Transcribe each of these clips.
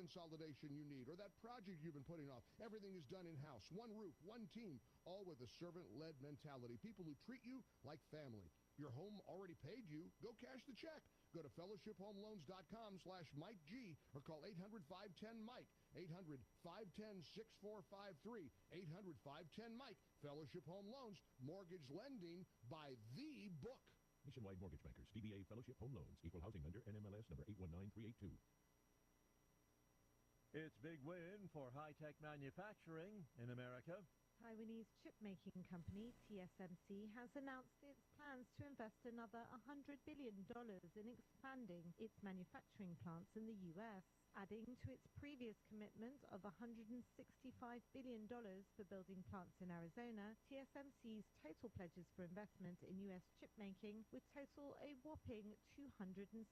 consolidation you need, or that project you've been putting off. Everything is done in-house. One roof, one team, all with a servant-led mentality. People who treat you like family. Your home already paid you. Go cash the check. Go to fellowshiphomeloans.com/Mike G or call 800-510-MIKE. 800-510-6453. 800-510-MIKE. Fellowship Home Loans. Mortgage lending by the book. Nationwide Mortgage Bankers, DBA Fellowship Home Loans, Equal Housing Lender, NMLS number 819382. It's big win for high-tech manufacturing in America. Taiwanese chip-making company TSMC has announced its plans to invest another $100 billion in expanding its manufacturing plants in the U.S., adding to its previous commitment of $165 billion for building plants in Arizona. TSMC's total pledges for investment in U.S. chip-making would total a whopping $265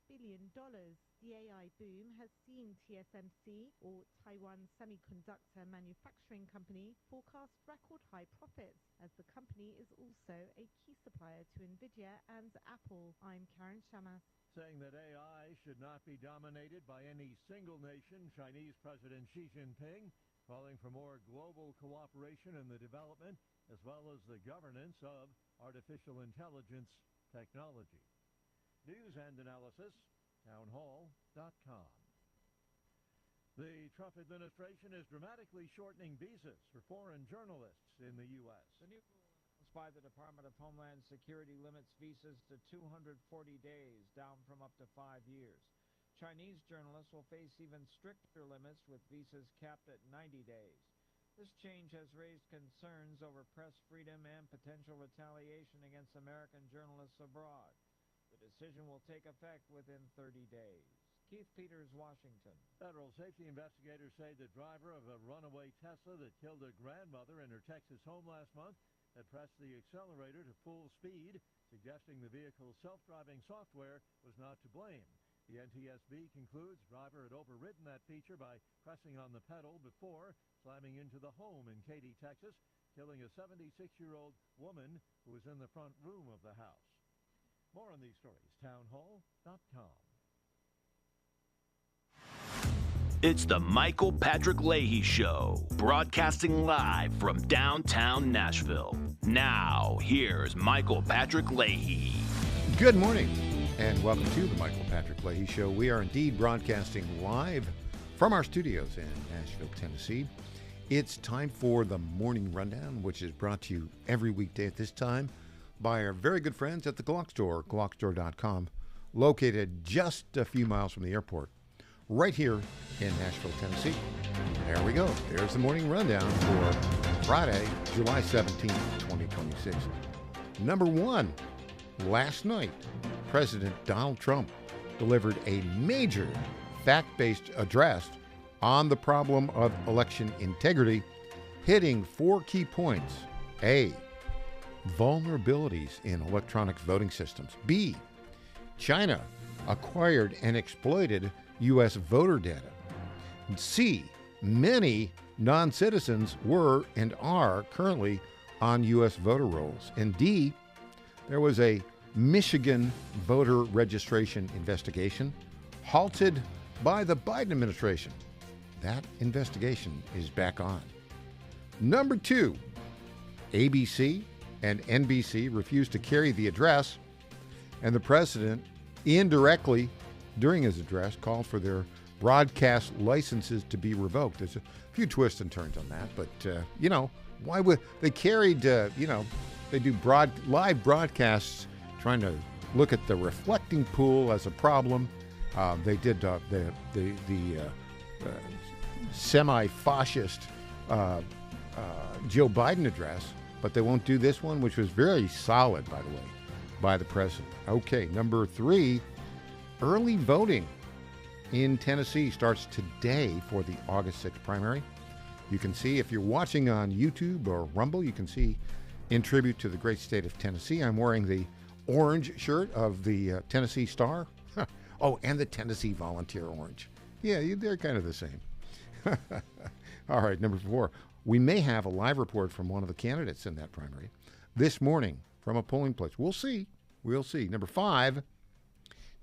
billion. The AI boom has seen TSMC, or Taiwan Semiconductor Manufacturing Company, forecast record-high profits, as the company is also a key supplier to NVIDIA and Apple. I'm Karen Shamas. Saying that AI should not be dominated by any single nation, Chinese President Xi Jinping calling for more global cooperation in the development as well as the governance of artificial intelligence technology. News and analysis, townhall.com. The Trump administration is dramatically shortening visas for foreign journalists in the U.S. The new rule announced by the Department of Homeland Security limits visas to 240 days, down from up to 5 years. Chinese journalists will face even stricter limits, with visas capped at 90 days. This change has raised concerns over press freedom and potential retaliation against American journalists abroad. The decision will take effect within 30 days. Keith Peters, Washington. Federal safety investigators say the driver of a runaway Tesla that killed a grandmother in her Texas home last month had pressed the accelerator to full speed, suggesting the vehicle's self-driving software was not to blame. The NTSB concludes driver had overridden that feature by pressing on the pedal before slamming into the home in Katy, Texas, killing a 76-year-old woman who was in the front room of the house. More on these stories, townhall.com. It's the Michael Patrick Leahy Show, broadcasting live from downtown Nashville. Now, here's Michael Patrick Leahy. Good morning, and welcome to the Michael Patrick Leahy Show. We are indeed broadcasting live from our studios in Nashville, Tennessee. It's time for the Morning Rundown, which is brought to you every weekday at this time by our very good friends at the Glock Store, glockstore.com, located just a few miles from the airport, right here in Nashville, Tennessee. There we go. There's the Morning Rundown for Friday, July 17, 2026. Number one, last night, President Donald Trump delivered a major fact-based address on the problem of election integrity, hitting four key points. A, vulnerabilities in electronic voting systems. B, China acquired and exploited U.S. voter data. C, many non-citizens were and are currently on U.S. voter rolls. And D, there was a Michigan voter registration investigation halted by the Biden administration. That investigation is back on. Number two, ABC and NBC refused to carry the address, and the president indirectly, during his address, called for their broadcast licenses to be revoked. There's a few twists and turns on that, but, why would they carried, they do live broadcasts trying to look at the reflecting pool as a problem. They did the semi-fascist Joe Biden address, but they won't do this one, which was very solid, by the way, by the president. Okay, number three, early voting in Tennessee starts today for the August 6th primary. You can see, if you're watching on YouTube or Rumble, you can see, in tribute to the great state of Tennessee, I'm wearing the orange shirt of the Tennessee Star. Oh, and the Tennessee Volunteer orange. Yeah, they're kind of the same. All right, number four. We may have a live report from one of the candidates in that primary this morning from a polling place. We'll see. We'll see. Number five,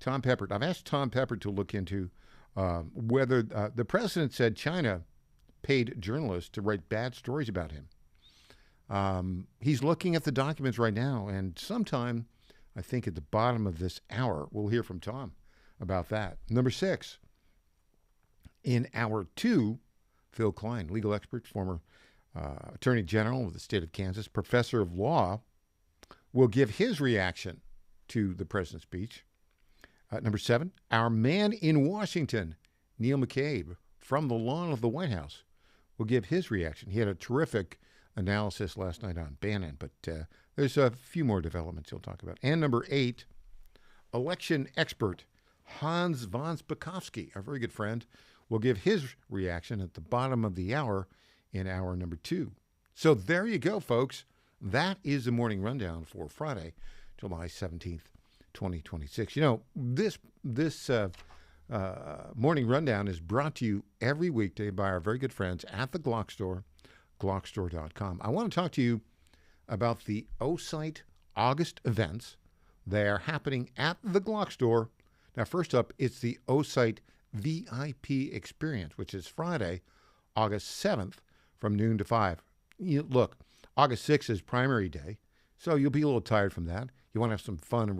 Tom Peppert. I've asked Tom Peppert to look into whether the president said China paid journalists to write bad stories about him. He's looking at the documents right now, and sometime, I think at the bottom of this hour, we'll hear from Tom about that. Number 6, in hour 2, Phil Klein, legal expert, former Attorney General of the state of Kansas, professor of law, will give his reaction to the president's speech. Number 7, our man in Washington, Neil McCabe, from the lawn of the White House, will give his reaction. He had a terrific analysis last night on Bannon, but there's a few more developments he'll talk about. And number 8, election expert Hans von Spakovsky, our very good friend, will give his reaction at the bottom of the hour in hour number 2. So there you go, folks. That is the morning rundown for Friday, July 17th, 2026. You know, this morning rundown is brought to you every weekday by our very good friends at the Glock Store, glockstore.com. I want to talk to you about the O-Site August events. They are happening at the Glock Store. Now, first up, it's the O-Site VIP experience, which is Friday, August 7th from noon to 5. Look, August 6th is primary day, so you'll be a little tired from that. You want to have some fun and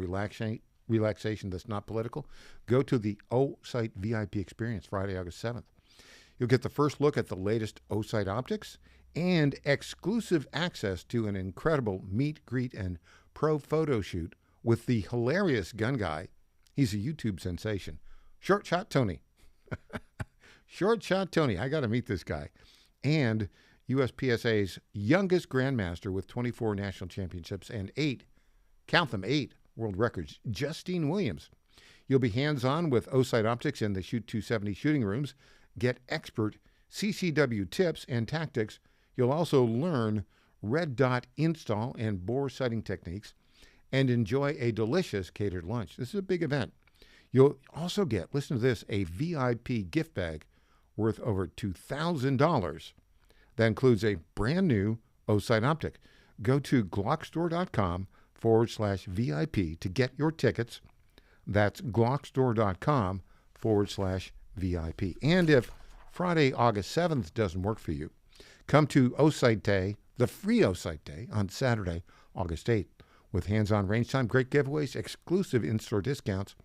relaxation that's not political? Go to the O-Site VIP experience Friday, August 7th. You'll get the first look at the latest O-Site optics and exclusive access to an incredible meet, greet, and pro photo shoot with the hilarious gun guy. He's a YouTube sensation. Short Shot Tony. Short Shot Tony. I got to meet this guy. And USPSA's youngest grandmaster with 24 national championships and 8, count them, 8 world records, Justine Williams. You'll be hands-on with O-Site optics in the Shoot 270 shooting rooms, get expert CCW tips and tactics. You'll also learn red dot install and bore sighting techniques and enjoy a delicious catered lunch. This is a big event. You'll also get, listen to this, a VIP gift bag worth over $2,000. That includes a brand new O-Site optic. Go to glockstore.com/VIP to get your tickets. That's glockstore.com/VIP. And if Friday, August 7th doesn't work for you, come to O-Site Day, the free O-Site Day, on Saturday, August 8th, with hands-on range time, great giveaways, exclusive in-store discounts,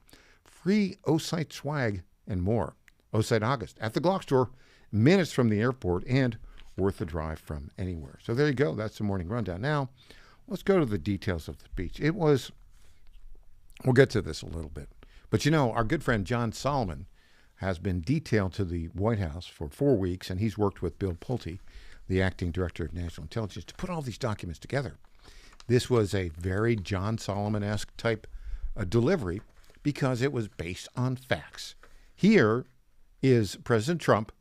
free O-Site swag, and more. O-Site August at the Glock Store, minutes from the airport, and worth the drive from anywhere. So there you go. That's the morning rundown. Now, let's go to the details of the speech. We'll get to this a little bit. But you know, our good friend John Solomon has been detailed to the White House for 4 weeks, and he's worked with Bill Pulte, the acting director of national intelligence, to put all these documents together. This was a very John Solomon-esque type delivery because it was based on facts. Here is President Trump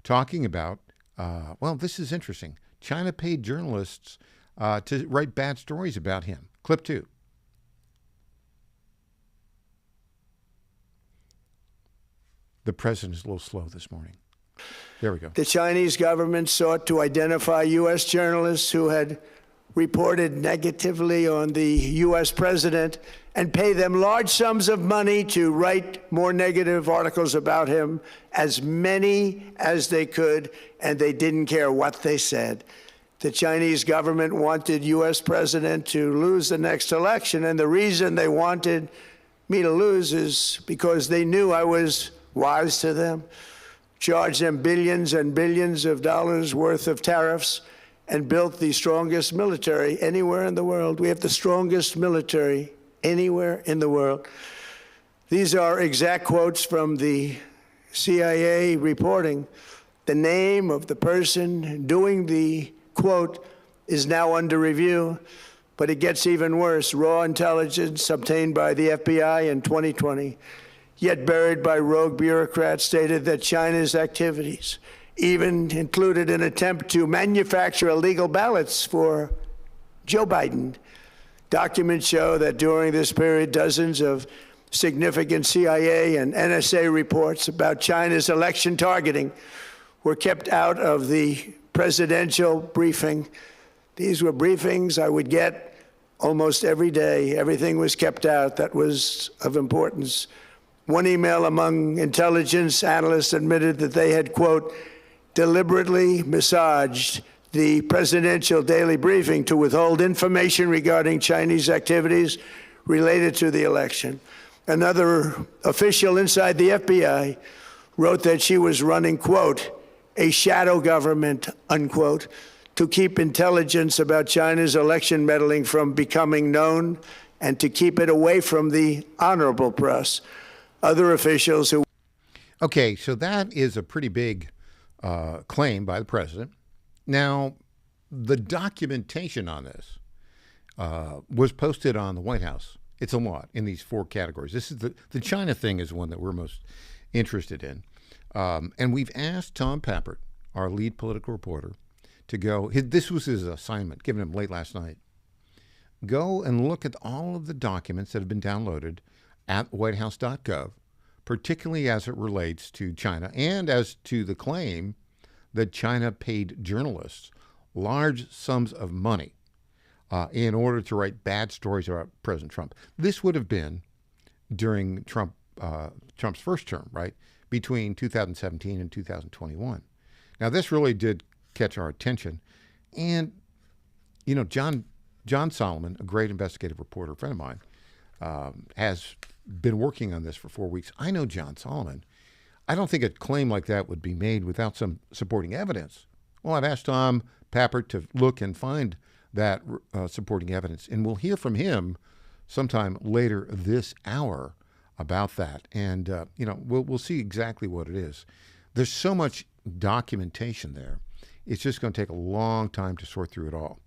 talking about, well, this is interesting. China paid journalists to write bad stories about him. Clip 2. The president is a little slow this morning. There we go. The Chinese government sought to identify U.S. journalists who had reported negatively on the U.S. president and pay them large sums of money to write more negative articles about him, as many as they could, and they didn't care what they said. The Chinese government wanted U.S. president to lose the next election, and the reason they wanted me to lose is because they knew I was wise to them, charged them billions and billions of dollars worth of tariffs, and built the strongest military anywhere in the world. We have the strongest military anywhere in the world. These are exact quotes from the CIA reporting. The name of the person doing the quote is now under review, but it gets even worse. Raw intelligence obtained by the FBI in 2020, yet buried by rogue bureaucrats, stated that China's activities even included an attempt to manufacture illegal ballots for Joe Biden. Documents show that during this period, dozens of significant CIA and NSA reports about China's election targeting were kept out of the presidential briefing. These were briefings I would get almost every day. Everything was kept out that was of importance. One email among intelligence analysts admitted that they had, quote, deliberately massaged the presidential daily briefing to withhold information regarding Chinese activities related to the election. Another official inside the FBI wrote that she was running, quote, a shadow government, unquote, to keep intelligence about China's election meddling from becoming known and to keep it away from the honorable press. Other officials who... Okay, so that is a pretty big claim by the president. Now, the documentation on this was posted on the White House. It's a lot in these four categories. This is the China thing is one that we're most interested in. And we've asked Tom Pappert, our lead political reporter, to go. This was his assignment given him late last night. Go and look at all of the documents that have been downloaded at whitehouse.gov, particularly as it relates to China and as to the claim that China paid journalists large sums of money in order to write bad stories about President Trump. This would have been during Trump's first term, right, between 2017 and 2021. Now, this really did catch our attention. And, you know, John Solomon, a great investigative reporter, a friend of mine, has been working on this for 4 weeks. I know John Solomon. I don't think a claim like that would be made without some supporting evidence. Well, I've asked Tom Pappert to look and find that supporting evidence, and we'll hear from him sometime later this hour about that. And, you know, we'll see exactly what it is. There's so much documentation there. It's just going to take a long time to sort through it all.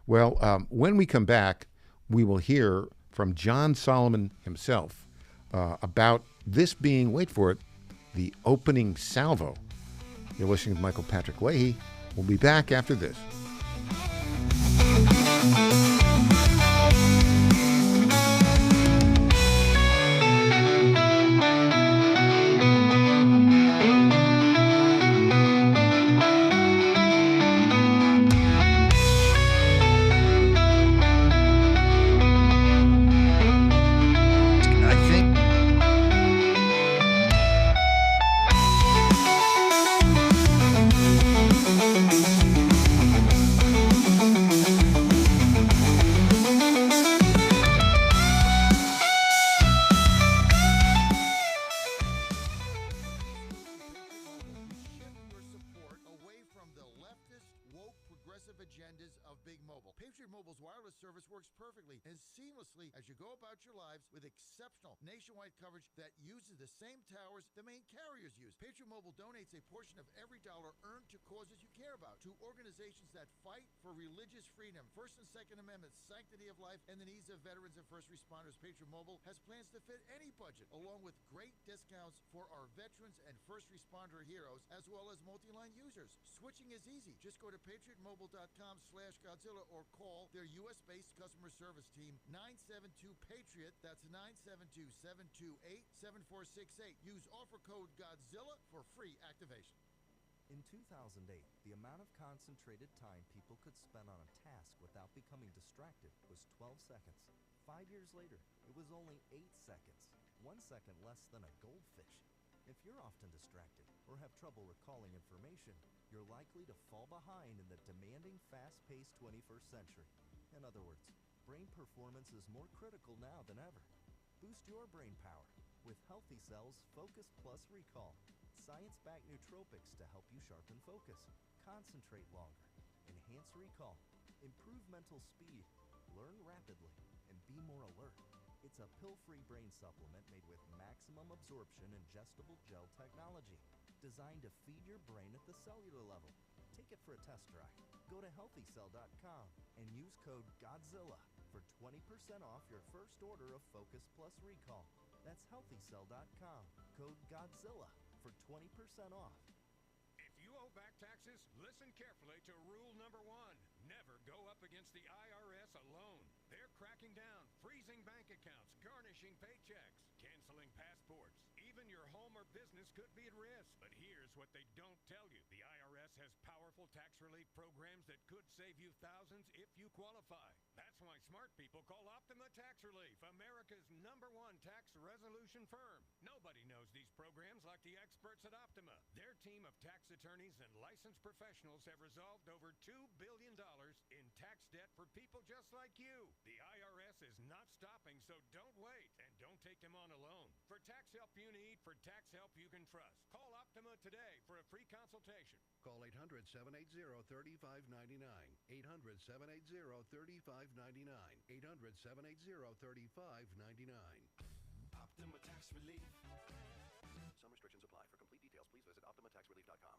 Well, when we come back, we will hear from John Solomon himself about this being, wait for it, the opening salvo. You're listening to Michael Patrick Leahy. We'll be back after this. Nationwide coverage that uses the same towers the main carriers use. Patriot Mobile donates a portion of every dollar earned to causes you care about, to organizations that fight for religious freedom, First and Second Amendments, sanctity of life, and the needs of veterans and first responders. Patriot Mobile has plans to fit any budget, along with great discounts for our veterans and first responder heroes, as well as multi-line users. Switching is easy. Just go to patriotmobile.com/Godzilla or call their U.S.-based customer service team, 972-PATRIOT. That's 972-728-7468. Use offer code Godzilla for free activation. In 2008, the amount of concentrated time people could spend on a task without becoming distracted was 12 seconds. 5 years later, it was only 8 seconds, 1 second less than a goldfish. If you're often distracted or have trouble recalling information, you're likely to fall behind in the demanding, fast-paced 21st century. In other words, brain performance is more critical now than ever. Boost your brain power with Healthy Cell's Focus Plus Recall. Science-backed nootropics to help you sharpen focus, concentrate longer, enhance recall, improve mental speed, learn rapidly, and be more alert. It's a pill-free brain supplement made with maximum absorption ingestible gel technology, designed to feed your brain at the cellular level. Take it for a test drive. Go to healthycell.com and use code GODZILLA for 20% off your first order of Focus Plus Recall. That's healthycell.com, code GODZILLA for 20% off. If you owe back taxes, listen carefully to rule number 1. Never go up against the IRS alone. They're cracking down, freezing bank accounts, garnishing paychecks, canceling passports. Even your home or business could be at risk. But here's what they don't tell you. The IRS has powerful tax relief programs that could save you thousands if you qualify. That's That's why smart people call Optima Tax Relief, America's #1 tax resolution firm. Nobody knows these programs like the experts at Optima. Their team of tax attorneys and licensed professionals have resolved over $2 billion in tax debt for people just like you. The IRS is not stopping, so don't wait, and don't take them on alone. For tax help you need, for tax help you can trust, call Optima today for a free consultation. Call 800-780-3599. 800-780-3599. 800-780-3599. Optima Tax Relief. Some restrictions apply. For complete details, please visit OptimaTaxRelief.com.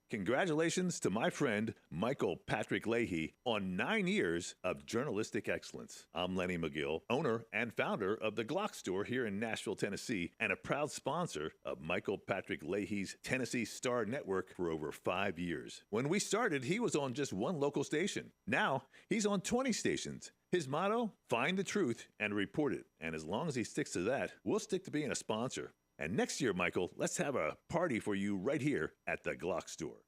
Congratulations to my friend Michael Patrick Leahy on 9 years of journalistic excellence. I'm Lenny McGill, owner and founder of the Glock Store here in Nashville, Tennessee, and a proud sponsor of Michael Patrick Leahy's Tennessee Star Network for over 5 years. When we started, he was on just one local station. Now, he's on 20 stations. His motto, find the truth and report it. And as long as he sticks to that, we'll stick to being a sponsor. And next year, Michael, let's have a party for you right here at the Glock Store.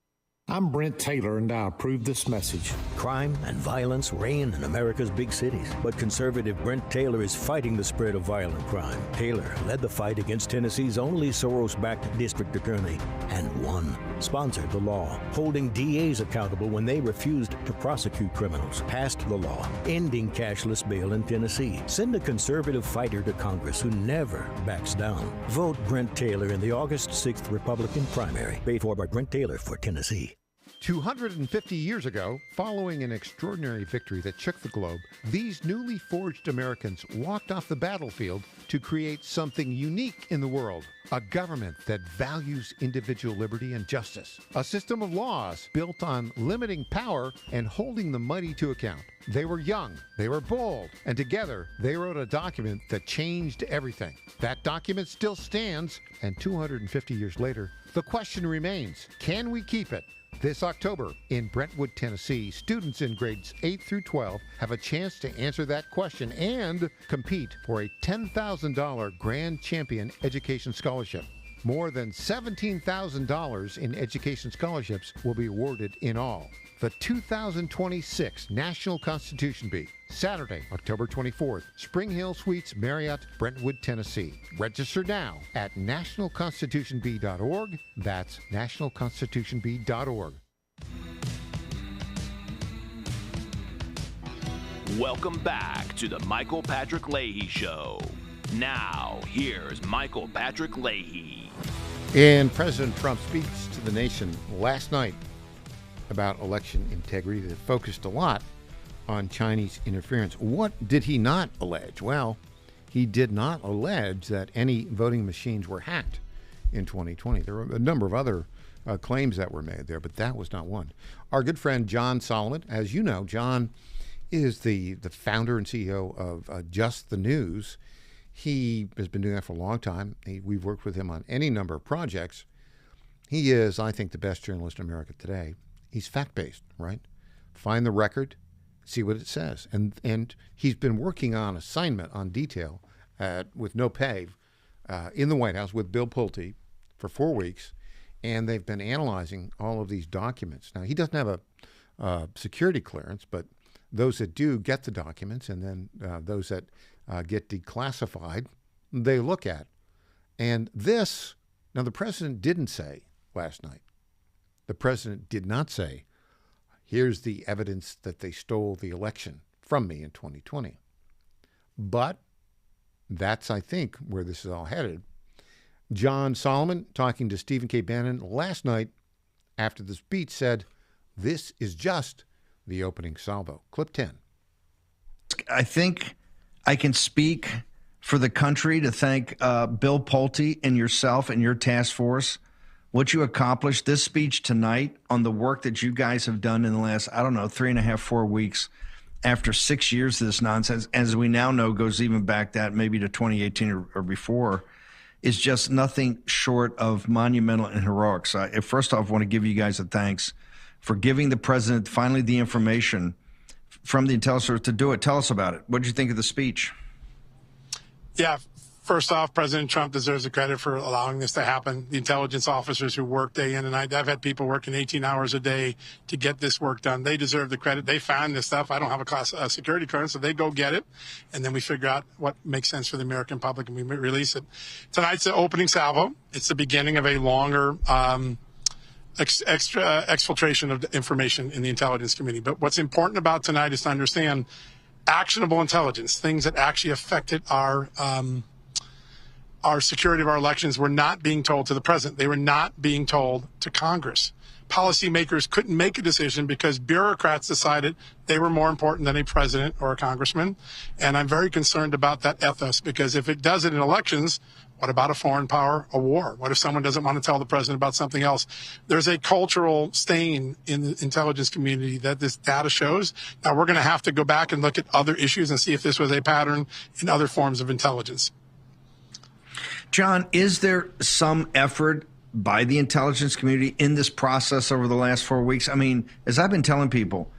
I'm Brent Taylor, and I approve this message. Crime and violence reign in America's big cities, but conservative Brent Taylor is fighting the spread of violent crime. Taylor led the fight against Tennessee's only Soros-backed district attorney and won. Sponsored the law, holding DAs accountable when they refused to prosecute criminals. Passed the law, ending cashless bail in Tennessee. Send a conservative fighter to Congress who never backs down. Vote Brent Taylor in the August 6th Republican primary. Paid for by Brent Taylor for Tennessee. 250 years ago, following an extraordinary victory that shook the globe, these newly forged Americans walked off the battlefield to create something unique in the world. A government that values individual liberty and justice. A system of laws built on limiting power and holding the mighty to account. They were young, they were bold, and together they wrote a document that changed everything. That document still stands, and 250 years later, the question remains, can we keep it? This October in Brentwood, Tennessee, students in grades 8 through 12 have a chance to answer that question and compete for a $10,000 Grand Champion Education Scholarship. More than $17,000 in education scholarships will be awarded in all. The 2026 National Constitution Bee, Saturday, October 24th, Spring Hill Suites, Marriott, Brentwood, Tennessee. Register now at nationalconstitutionbee.org. That's nationalconstitutionbee.org. Welcome back to the Michael Patrick Leahy Show. Now, here's Michael Patrick Leahy. In President Trump's speech to the nation last night about election integrity that focused a lot on Chinese interference, what did he not allege? Well, he did not allege that any voting machines were hacked in 2020. There were a number of other claims that were made there, but that was not one. Our good friend John Solomon, as you know, John is the founder and CEO of Just the News. He has been doing that for a long time. We've worked with him on any number of projects. He is, I think, the best journalist in America today. He's fact-based, right? Find the record, see what it says. And he's been working on assignment on detail with no pay in the White House with Bill Pulte for 4 weeks, and they've been analyzing all of these documents. Now, he doesn't have a security clearance, but those that do get the documents, and then those that get declassified, they look at. And this, now the president didn't say last night, the president did not say, here's the evidence that they stole the election from me in 2020. But that's, I think, where this is all headed. John Solomon, talking to Stephen K. Bannon last night after the speech, said, this is just the opening salvo. Clip 10. I think I can speak for the country to thank Bill Pulte and yourself and your task force. What you accomplished, this speech tonight on the work that you guys have done in the last, 3.5, 4 weeks, after 6 years of this nonsense, as we now know goes even back that maybe to 2018 or before, is just nothing short of monumental and heroic. So I first off want to give you guys a thanks for giving the president finally the information from the intelligence to do it. Tell us about it. What did you think of the speech? Yeah, First off, President Trump deserves the credit for allowing this to happen. The intelligence officers who work day in and night, I've had people working 18 hours a day to get this work done. They deserve the credit. They found this stuff. I don't have a security clearance, so they go get it. And then we figure out what makes sense for the American public, and we release it. Tonight's the opening salvo. It's the beginning of a longer exfiltration of information in the intelligence community. But what's important about tonight is to understand actionable intelligence, things that actually affected our security of our elections were not being told to the president. They were not being told to Congress. Policymakers couldn't make a decision because bureaucrats decided they were more important than a president or a congressman. And I'm very concerned about that ethos, because if it does it in elections, what about a foreign power, a war? What if someone doesn't want to tell the president about something else? There's a cultural stain in the intelligence community that this data shows. Now, we're going to have to go back and look at other issues and see if this was a pattern in other forms of intelligence. John, is there some effort by the intelligence community in this process over the last 4 weeks? I mean, as I've been telling people,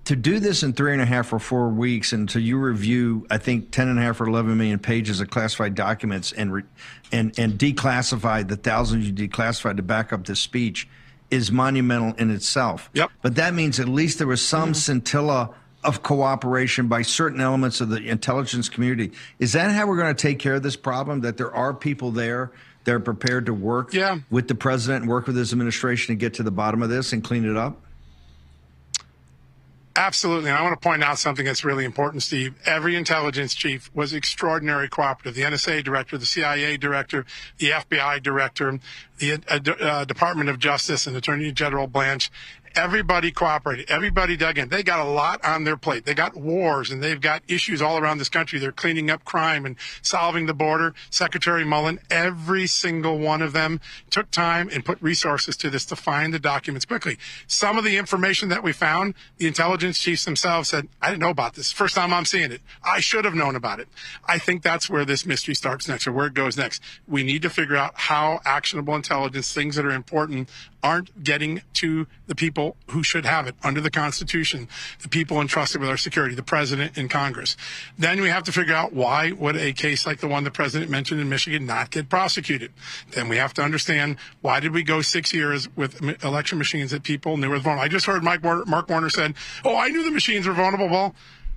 to do this in 3.5 or 4 weeks, and to you review, I think, 10.5 or 11 million pages of classified documents and declassify the thousands you declassified to back up this speech is monumental in itself. Yep. But that means at least there was some scintilla of cooperation by certain elements of the intelligence community. Is that how we're going to take care of this problem, that there are people there that are prepared to work with the president and work with his administration to get to the bottom of this and clean it up? Absolutely. And I want to point out something that's really important, Steve. Every intelligence chief was extraordinarily cooperative. The NSA director, the CIA director, the FBI director, the Department of Justice and Attorney General Blanche. Everybody cooperated. Everybody dug in. They got a lot on their plate. They got wars and they've got issues all around this country. They're cleaning up crime and solving the border. Secretary Mullen, every single one of them took time and put resources to this to find the documents quickly. Some of the information that we found, the intelligence chiefs themselves said, I didn't know about this. First time I'm seeing it. I should have known about it. I think that's where this mystery starts next, or where it goes next. We need to figure out how actionable intelligence, things that are important, aren't getting to the people who should have it under the Constitution, the people entrusted with our security, the president and Congress. Then we have to figure out, why would a case like the one the president mentioned in Michigan not get prosecuted? Then we have to understand, why did we go 6 years with election machines that people knew were vulnerable? I just heard Mark Warner said, oh, I knew the machines were vulnerable. Well,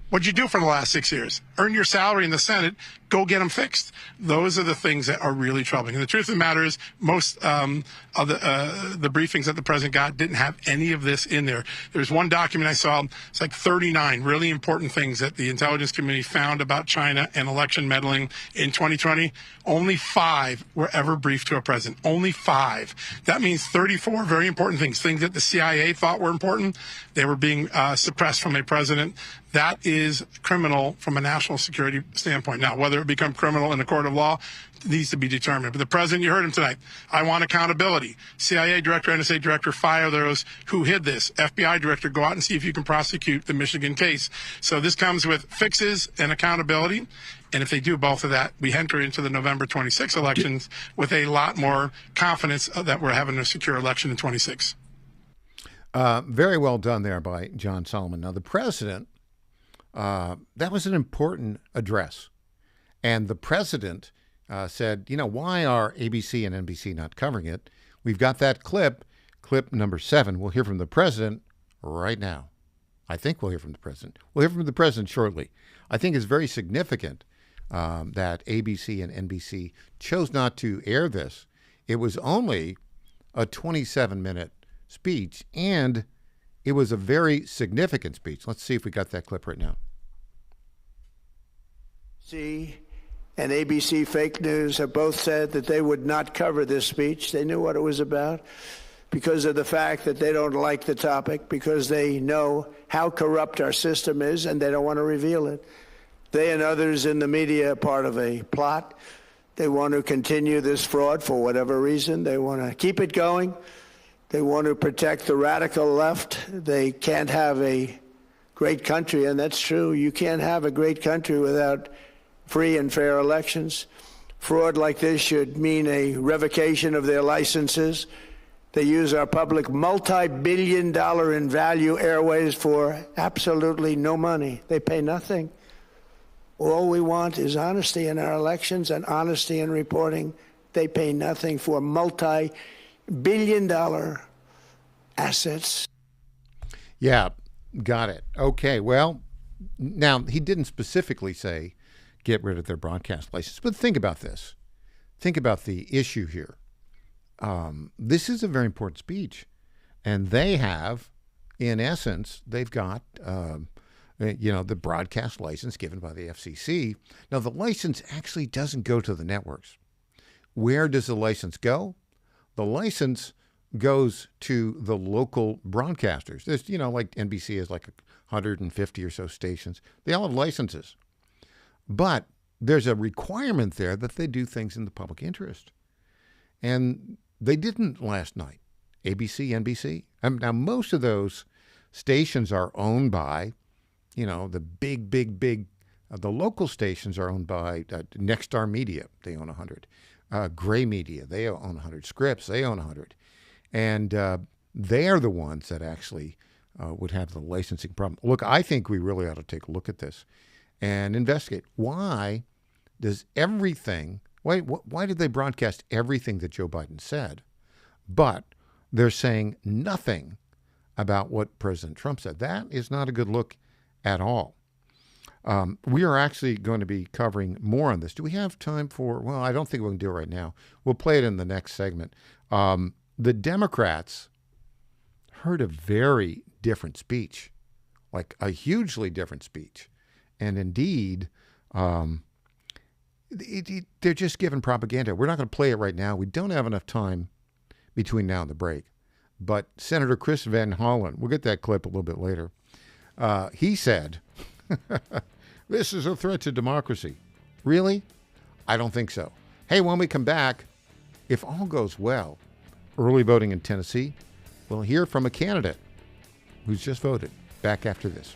what'd you do for the last 6 years? Earn your salary in the Senate. Go get them fixed. Those are the things that are really troubling. And the truth of the matter is, most of the briefings that the president got didn't have any of this in there. There's one document I saw. It's like 39 really important things that the intelligence community found about China and election meddling in 2020. Only 5 were ever briefed to a president. Only 5. That means 34 very important things that the CIA thought were important. They were being suppressed from a president. That is criminal from a national security standpoint. Now, whether it become criminal in a court of law needs to be determined. But the president, you heard him tonight, I want accountability. CIA director, NSA director, fire those who hid this. FBI director, go out and see if you can prosecute the Michigan case. So this comes with fixes and accountability. And if they do both of that, we enter into the November 26 elections with a lot more confidence that we're having a secure election in 26. Very well done there by John Solomon. Now, the president, that was an important address. And the president said, why are ABC and NBC not covering it? We've got that clip number 7. We'll hear from the president right now. I think we'll hear from the president. We'll hear from the president shortly. I think it's very significant that ABC and NBC chose not to air this. It was only a 27-minute speech, and it was a very significant speech. Let's see if we got that clip right now. And ABC Fake News have both said that they would not cover this speech. They knew what it was about because of the fact that they don't like the topic, because they know how corrupt our system is and they don't want to reveal it. They and others in the media are part of a plot. They want to continue this fraud for whatever reason. They want to keep it going. They want to protect the radical left. They can't have a great country, and that's true. You can't have a great country without free and fair elections. Fraud like this should mean a revocation of their licenses. They use our public multi-billion-dollar in value airways for absolutely no money. They pay nothing. All we want is honesty in our elections and honesty in reporting. They pay nothing for multi-billion-dollar assets. Yeah, got it. Okay, well, now he didn't specifically say get rid of their broadcast license, but think about this. Think about the issue here. This is a very important speech, and they have, in essence, they've got, the broadcast license given by the FCC. Now, the license actually doesn't go to the networks. Where does the license go? The license goes to the local broadcasters. There's, like NBC has like 150 or so stations. They all have licenses. But there's a requirement there that they do things in the public interest. And they didn't last night. ABC, NBC. Now, most of those stations are owned by, the big, the local stations are owned by Nexstar Media. They own 100. Gray Media, they own 100. Scripps, they own 100. And they are the ones that actually would have the licensing problem. Look, I think we really ought to take a look at this and investigate. Why does everything, why did they broadcast everything that Joe Biden said, but they're saying nothing about what President Trump said? That is not a good look at all. We are actually going to be covering more on this. Do we have time for, well, I don't think we can do it right now. We'll play it in the next segment. The Democrats heard a very different speech, like a hugely different speech. And indeed, they're just giving propaganda. We're not going to play it right now. We don't have enough time between now and the break. But Senator Chris Van Hollen, we'll get that clip a little bit later. He said, this is a threat to democracy. Really? I don't think so. Hey, when we come back, if all goes well, early voting in Tennessee, we'll hear from a candidate who's just voted. Back after this.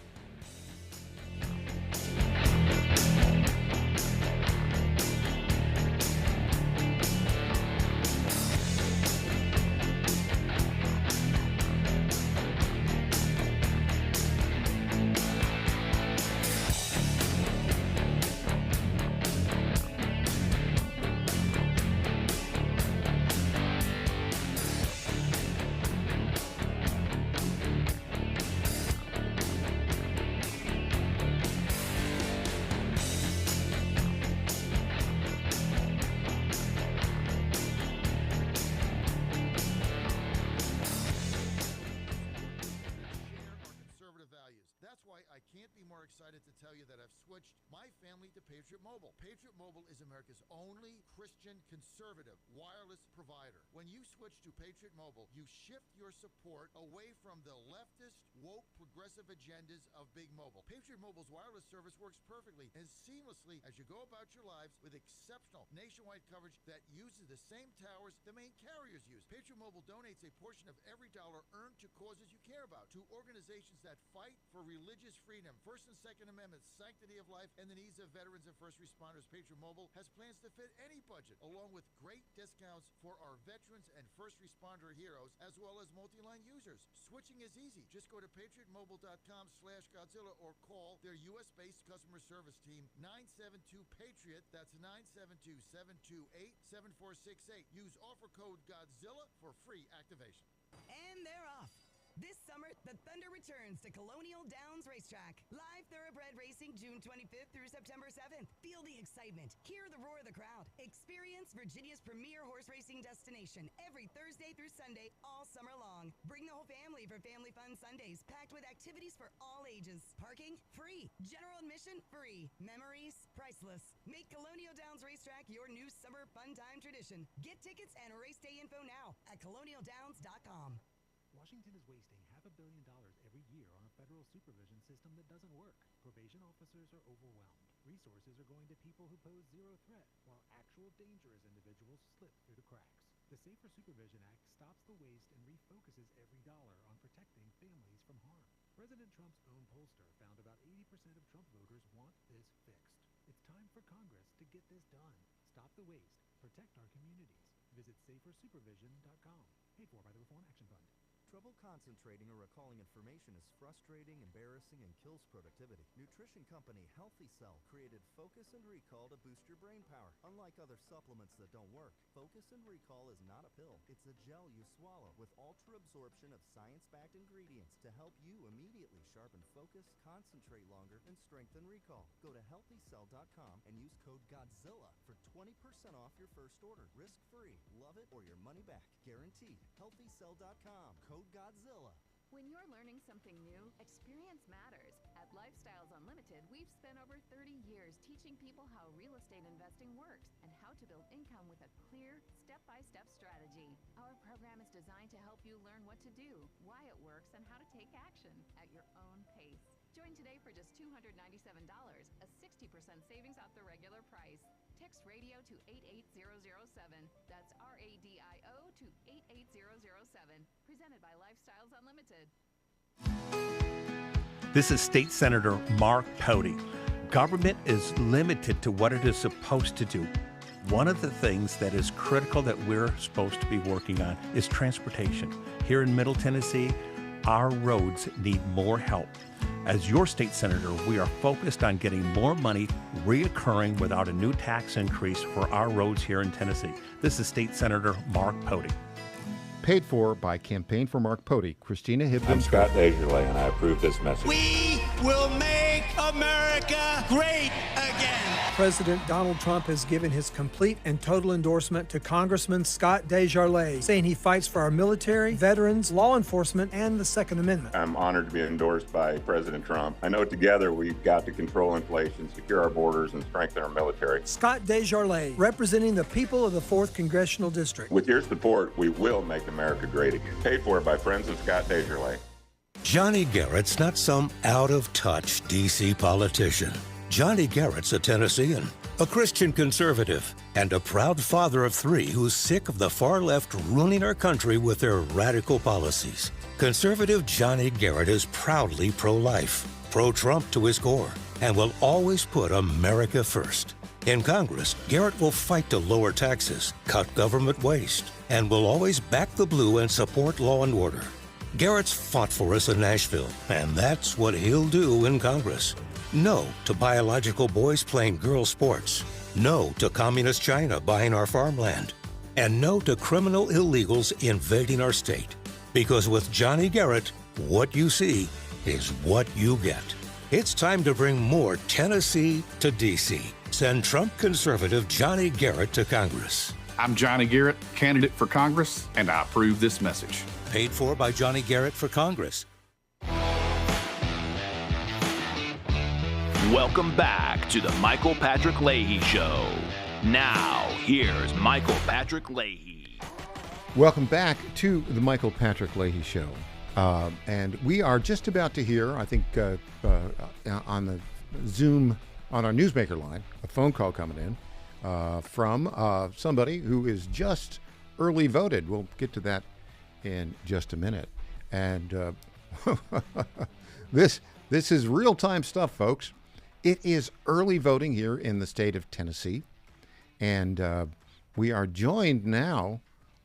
Conservative wireless provider. When you switch to Patriot Mobile, you shift your support away from the leftist, woke, progressive agendas of Big Mobile. Patriot Mobile's wireless service works perfectly and seamlessly as you go about your lives with exceptional nationwide coverage that uses the same towers the main carriers use. Patriot Mobile donates a portion of every dollar earned to causes you care about, to organizations that fight for religious freedom, First and Second Amendments, sanctity of life, and the needs of veterans and first responders. Patriot Mobile has plans to fit any budget, along with great discounts for our veterans and first responder heroes, as well as multi-line users. Switching is easy. Just go to patriotmobile.com/Godzilla or call their U.S.-based customer service team, 972-PATRIOT. That's 972-728-7468. Use offer code Godzilla for free activation. And they're off. This summer, the Thunder returns to Colonial Downs Racetrack. Live thoroughbred racing June 25th through September 7th. Feel the excitement. Hear the roar of the crowd. Experience Virginia's premier horse racing destination every Thursday through Sunday all summer long. Bring the whole family for Family Fun Sundays, packed with activities for all ages. Parking? Free. General admission? Free. Memories? Priceless. Make Colonial Downs Racetrack your new summer fun time tradition. Get tickets and race day info now at colonialdowns.com. Washington is wasting $500 million every year on a federal supervision system that doesn't work. Probation officers are overwhelmed. Resources are going to people who pose zero threat, while actual dangerous individuals slip through the cracks. The Safer Supervision Act stops the waste and refocuses every dollar on protecting families from harm. President Trump's own pollster found about 80% of Trump voters want this fixed. It's time for Congress to get this done. Stop the waste. Protect our communities. Visit safersupervision.com. Paid for by the Reform Action Fund. Trouble concentrating or recalling information is frustrating, embarrassing, and kills productivity. Nutrition company Healthy Cell created Focus and Recall to boost your brain power. Unlike other supplements that don't work, Focus and Recall is not a pill. It's a gel you swallow with ultra absorption of science-backed ingredients to help you immediately sharpen focus, concentrate longer, and strengthen recall. Go to healthycell.com and use code GODZILLA for 20% off your first order. Risk-free. Love it or your money back. Guaranteed. Healthycell.com. Code GODZILLA. When you're learning something new, experience matters. At Lifestyles Unlimited, we've spent over 30 years teaching people how real estate investing works and how to build income with a clear, step-by-step strategy. Our program is designed to help you learn what to do, why it works, and how to take action at your own pace. Join today for just $297, a 60% savings off the regular price. Text radio to 88007. That's RADIO to 88007. Presented by Lifestyles Unlimited. This is State Senator Mark Pody. Government is limited to what it is supposed to do. One of the things that is critical that we're supposed to be working on is transportation. Here in Middle Tennessee, our roads need more help. As your state senator, we are focused on getting more money reoccurring without a new tax increase for our roads here in Tennessee. This is State Senator Mark Pody. Paid for by Campaign for Mark Pody. Christina Hibden. I'm Scott Desjardins, and I approve this message. We will make America great again. President Donald Trump has given his complete and total endorsement to Congressman Scott Desjardins, saying he fights for our military, veterans, law enforcement, and the Second Amendment. I'm honored to be endorsed by President Trump. I know together we've got to control inflation, secure our borders, and strengthen our military. Scott Desjardins, representing the people of the 4th Congressional District. With your support, we will make America great again. Paid for by friends of Scott Desjardins. Johnny Garrett's not some out-of-touch D.C. politician. Johnny Garrett's a Tennessean, a Christian conservative, and a proud father of 3 who's sick of the far left ruining our country with their radical policies. Conservative Johnny Garrett is proudly pro-life, pro-Trump to his core, and will always put America first. In Congress, Garrett will fight to lower taxes, cut government waste, and will always back the blue and support law and order. Garrett's fought for us in Nashville, and that's what he'll do in Congress. No to biological boys playing girl sports. No to communist China buying our farmland. And no to criminal illegals invading our state. Because with Johnny Garrett, what you see is what you get. It's time to bring more Tennessee to D.C. Send Trump conservative Johnny Garrett to Congress. I'm Johnny Garrett, candidate for Congress, and I approve this message. Paid for by Johnny Garrett for Congress. Welcome back to the Michael Patrick Leahy Show. Now, here's Michael Patrick Leahy. Welcome back to the Michael Patrick Leahy Show. And we are just about to hear, I think, on the Zoom, on our newsmaker line, a phone call coming in from somebody who is just early voted. We'll get to that in just a minute. And this is real-time stuff, folks. It is early voting here in the state of Tennessee, and we are joined now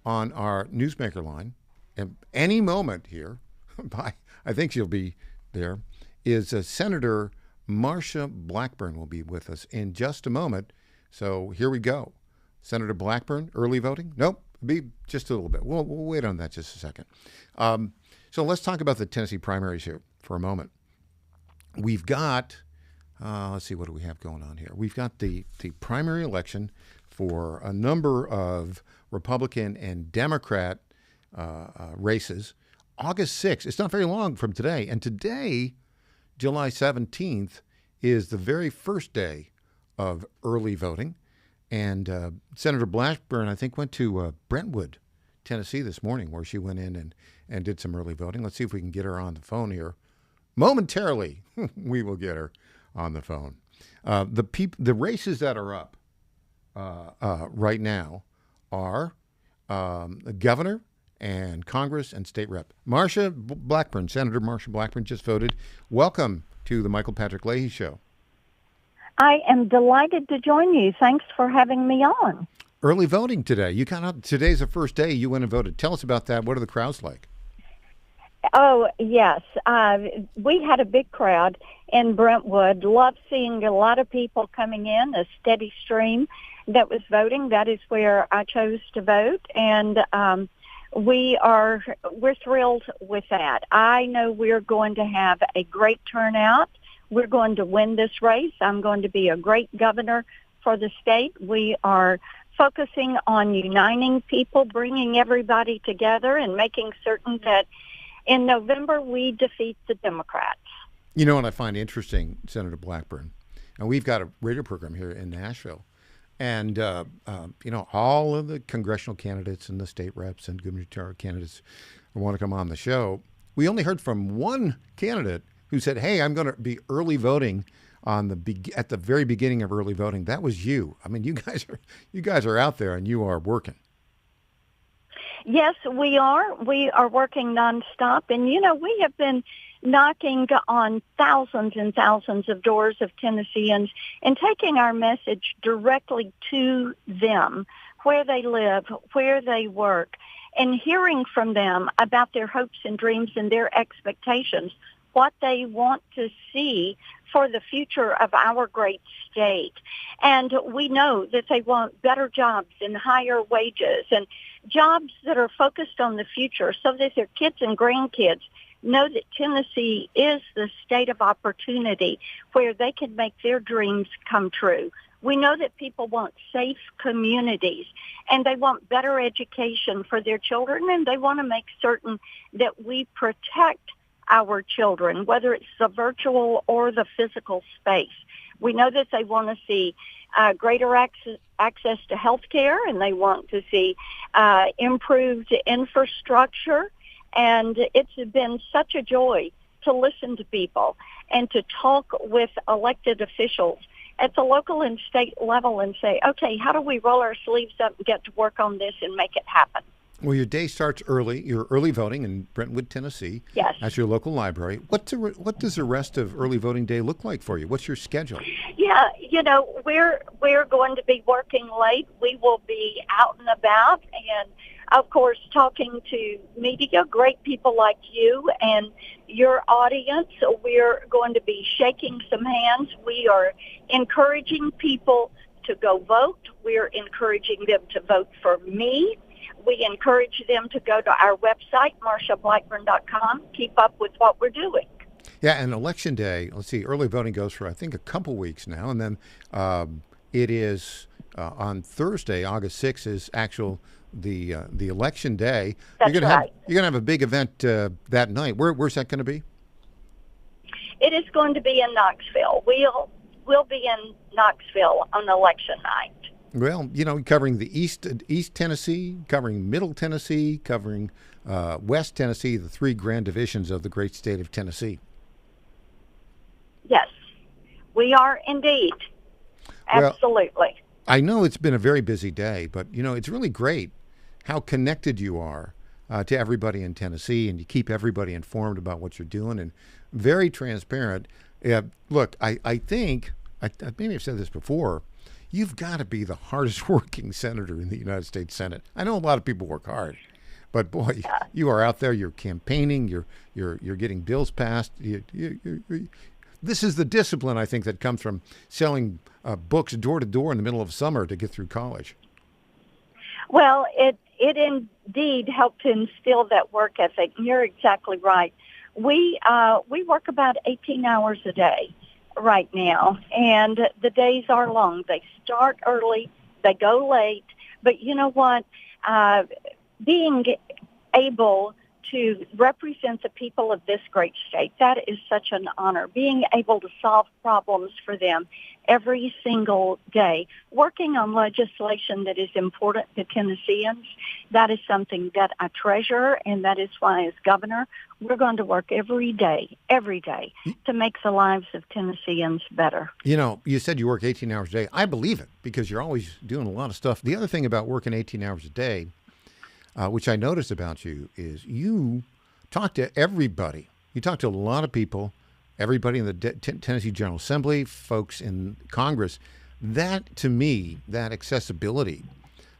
on our newsmaker line, and any moment here, by I think she'll be there, is Senator Marsha Blackburn will be with us in just a moment. So here we go. Senator Blackburn, early voting? Nope, be just a little bit. We'll wait on that just a second. So let's talk about the Tennessee primaries here for a moment. We've got... let's see, what do we have going on here? We've got the primary election for a number of Republican and Democrat races. August 6th, it's not very long from today. And today, July 17th, is the very first day of early voting. And Senator Blackburn, I think, went to Brentwood, Tennessee this morning, where she went in and did some early voting. Let's see if we can get her on the phone here. Momentarily, we will get her on the phone. The races that are up right now are the governor and Congress and state rep. Marsha Blackburn, Senator Marsha Blackburn just voted. Welcome to the Michael Patrick Leahy Show. I am delighted to join you. Thanks for having me on. Early voting today. Today's the first day you went and voted. Tell us about that. What are the crowds like? Oh, yes. We had a big crowd in Brentwood. Loved seeing a lot of people coming in, a steady stream that was voting. That is where I chose to vote. And we're thrilled with that. I know we're going to have a great turnout. We're going to win this race. I'm going to be a great governor for the state. We are focusing on uniting people, bringing everybody together, and making certain that in November we defeat the Democrats. You know what I find interesting, Senator Blackburn, and we've got a radio program here in Nashville, and you know, all of the congressional candidates and the state reps and gubernatorial candidates who want to come on the show. We only heard from one candidate who said, "Hey, I'm going to be early voting at the very beginning of early voting." That was you. I mean, you guys are out there and you are working. Yes, we are. We are working nonstop, and you know, we have been knocking on thousands and thousands of doors of Tennesseans and taking our message directly to them, where they live, where they work, and hearing from them about their hopes and dreams and their expectations, what they want to see for the future of our great state. And we know that they want better jobs and higher wages and jobs that are focused on the future so that their kids and grandkids know that Tennessee is the state of opportunity where they can make their dreams come true. We know that people want safe communities and they want better education for their children, and they want to make certain that we protect our children, whether it's the virtual or the physical space. We know that they want to see greater access to health care, and they want to see improved infrastructure. And it's been such a joy to listen to people and to talk with elected officials at the local and state level and say, okay, how do we roll our sleeves up and get to work on this and make it happen? Well, your day starts early. You're early voting in Brentwood, Tennessee. Yes. At your local library. What does the rest of early voting day look like for you? What's your schedule? Yeah, you know, we're going to be working late. We will be out and about and, of course, talking to media, great people like you and your audience. We're going to be shaking some hands. We are encouraging people to go vote. We're encouraging them to vote for me. We encourage them to go to our website, MarshaBlackburn.com, keep up with what we're doing. Yeah, and Election Day, let's see, early voting goes for, I think, a couple weeks now. And then it is on Thursday, August 6th, is the Election Day. That's you're right. You're going to have a big event that night. Where's that going to be? It is going to be in Knoxville. We'll be in Knoxville on election night. Well, you know, covering the East Tennessee, covering Middle Tennessee, covering West Tennessee, the three grand divisions of the great state of Tennessee. Yes, we are indeed. Absolutely. Well, I know it's been a very busy day, but, you know, it's really great how connected you are to everybody in Tennessee, and you keep everybody informed about what you're doing and very transparent. Look, I think, maybe I've said this before, you've got to be the hardest working senator in the United States Senate. I know a lot of people work hard, but boy, you are out there. You're campaigning. You're getting bills passed. This is the discipline, I think, that comes from selling books door to door in the middle of summer to get through college. Well, it indeed helped to instill that work ethic. You're exactly right. We work about 18 hours a day right now, and the days are long. They start early, they go late, but you know what? Being able to represent the people of this great state, that is such an honor. Being able to solve problems for them every single day, working on legislation that is important to Tennesseans, that is something that I treasure, and that is why as governor, we're going to work every day to make the lives of Tennesseans better. You know, you said you work 18 hours a day. I believe it because you're always doing a lot of stuff. The other thing about working 18 hours a day, which I noticed about you, is you talk to everybody. You talk to a lot of people, everybody in the Tennessee General Assembly, folks in Congress. That, to me, that accessibility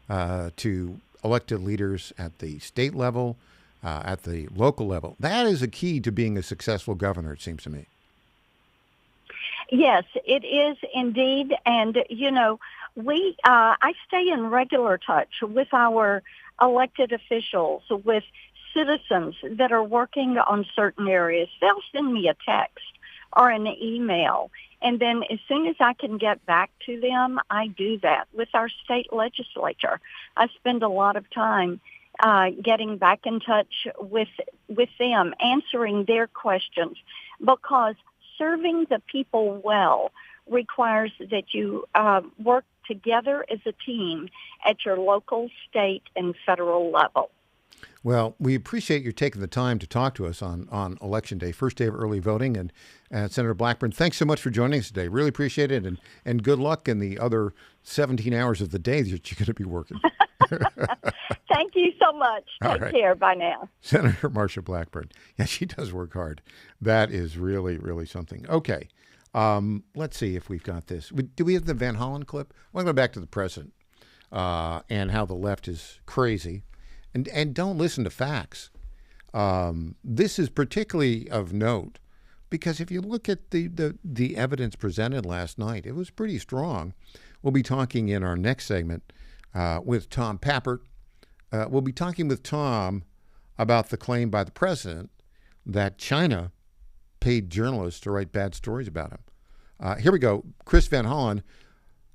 to elected leaders at the state level, at the local level. That is a key to being a successful governor, it seems to me. Yes, it is indeed. And, I stay in regular touch with our elected officials, with citizens that are working on certain areas. They'll send me a text or an email. And then as soon as I can get back to them, I do that. With our state legislature, I spend a lot of time getting back in touch with them, answering their questions, because serving the people well requires that you work together as a team at your local, state, and federal level. Well, we appreciate you taking the time to talk to us on Election Day, first day of early voting. And Senator Blackburn, thanks so much for joining us today. Really appreciate it. And good luck in the other 17 hours of the day that you're going to be working. Thank you so much. Take care. Bye now. Senator Marsha Blackburn. Yeah, she does work hard. That is really, really something. Okay. Let's see if we've got this. Do we have the Van Hollen clip? Well, I'll go back to the president and how the left is crazy. And don't listen to facts. This is particularly of note because if you look at the evidence presented last night, it was pretty strong. We'll be talking in our next segment with Tom Pappert. We'll be talking with Tom about the claim by the president that China paid journalists to write bad stories about him. Here we go. Chris Van Hollen.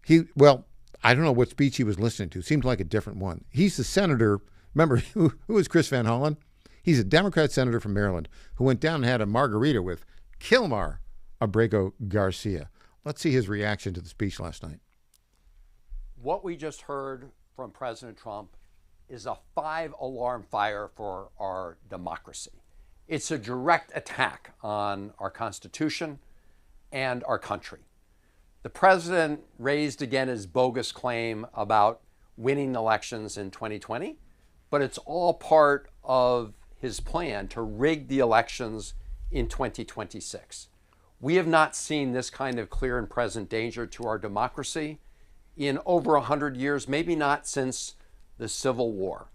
I don't know what speech he was listening to. Seemed like a different one. He's the senator. Remember, who is Chris Van Hollen? He's a Democrat senator from Maryland who went down and had a margarita with Kilmar Abrego Garcia. Let's see his reaction to the speech last night. What we just heard from President Trump is a 5-alarm fire for our democracy. It's a direct attack on our Constitution and our country. The president raised again his bogus claim about winning elections in 2020. But it's all part of his plan to rig the elections in 2026. We have not seen this kind of clear and present danger to our democracy in over 100 years, maybe not since the Civil War.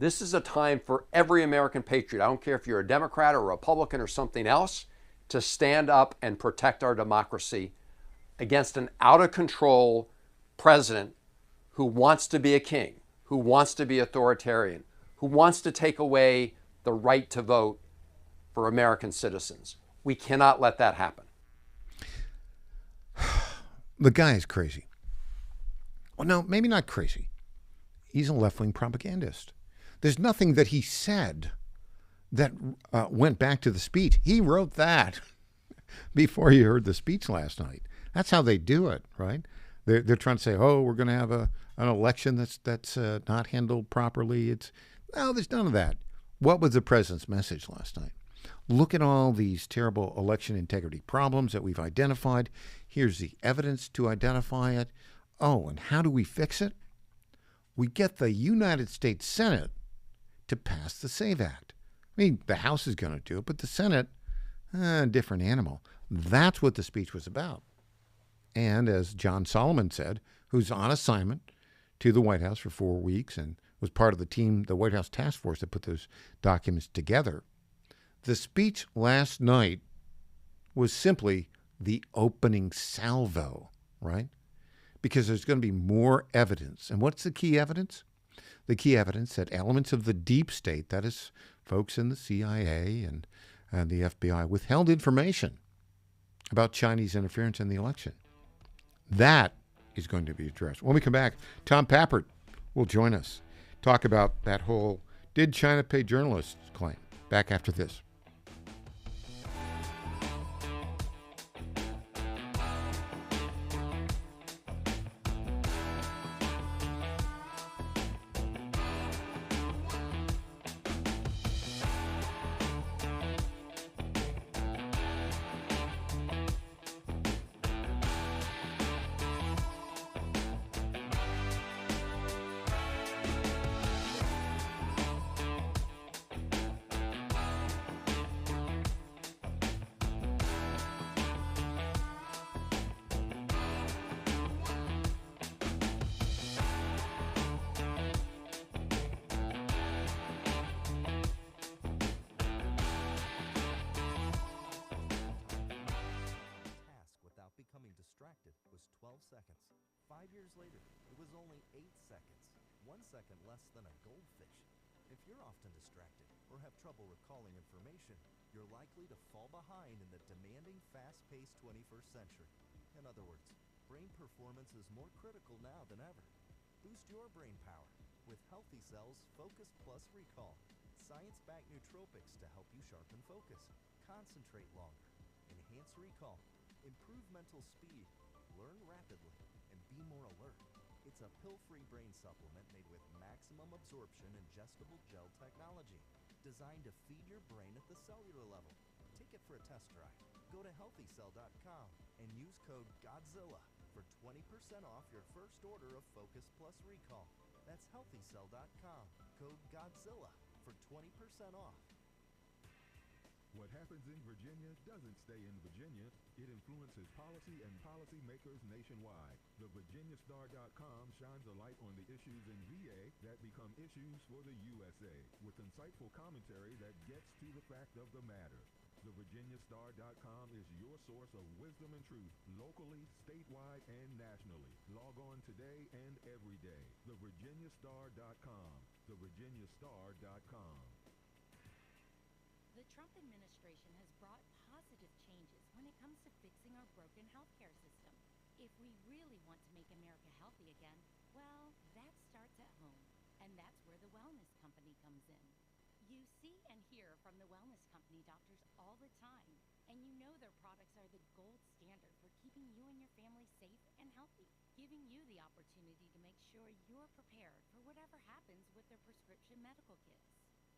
This is a time for every American patriot, I don't care if you're a Democrat or a Republican or something else, to stand up and protect our democracy against an out-of-control president who wants to be a king, who wants to be authoritarian, who wants to take away the right to vote for American citizens. We cannot let that happen. The guy is crazy. Well, no, maybe not crazy. He's a left-wing propagandist. There's nothing that he said that went back to the speech. He wrote that before he heard the speech last night. That's how they do it, right? They're trying to say, oh, we're going to have an election that's not handled properly. No, there's none of that. What was the president's message last night? Look at all these terrible election integrity problems that we've identified. Here's the evidence to identify it. Oh, and how do we fix it? We get the United States Senate to pass the SAVE Act. I mean, the House is going to do it, but the Senate, different animal. That's what the speech was about. And as John Solomon said, who's on assignment to the White House for 4 weeks and was part of the team, the White House task force that put those documents together, the speech last night was simply the opening salvo, right? Because there's going to be more evidence. And what's the key evidence? The key evidence that elements of the deep state, that is folks in the CIA and the FBI, withheld information about Chinese interference in the election. That is going to be addressed. When we come back, Tom Pappert will join us, talk about that whole did China pay journalists claim. Back after this. later, it was only 8 seconds. 1 second less than a goldfish. If you're often distracted or have trouble recalling information, you're likely to fall behind in the demanding, fast-paced 21st century. In other words, brain performance is more critical now than ever. Boost your brain power with Healthy Cells Focus Plus Recall. Science-backed nootropics to help you sharpen focus, concentrate longer, enhance recall, improve mental speed, learn rapidly, and be more alert. It's a pill-free brain supplement made with maximum absorption ingestible gel technology, designed to feed your brain at the cellular level. Take it for a test drive. Go to healthycell.com and use code GODZILLA for 20% off your first order of Focus Plus Recall. That's healthycell.com, code GODZILLA for 20% off. What happens in Virginia doesn't stay in Virginia. It influences policy and policymakers nationwide. The VirginiaStar.com shines a light on the issues in VA that become issues for the USA, with insightful commentary that gets to the fact of the matter. The VirginiaStar.com is your source of wisdom and truth, locally, statewide, and nationally. Log on today and every day. The VirginiaStar.com. The VirginiaStar.com. The Trump administration has brought positive changes when it comes to fixing our broken healthcare system. If we really want to make America healthy again, well, that starts at home. And that's where the Wellness Company comes in. You see and hear from the Wellness Company doctors all the time, and you know their products are the gold standard for keeping you and your family safe and healthy, giving you the opportunity to make sure you're prepared for whatever happens with their prescription medical kits.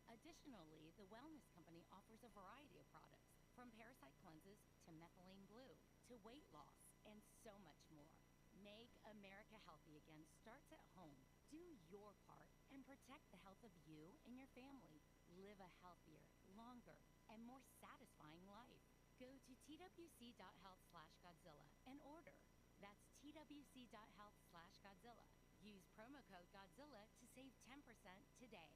Additionally, the Wellness Company offers a variety of products, from parasite cleanses to methylene blue to weight loss and so much more. Make America healthy again starts at home. Do your part and protect the health of you and your family. Live a healthier, longer, and more satisfying life. Go to twc.health/Godzilla and order. That's twc.health/Godzilla. Use promo code Godzilla to save 10% today.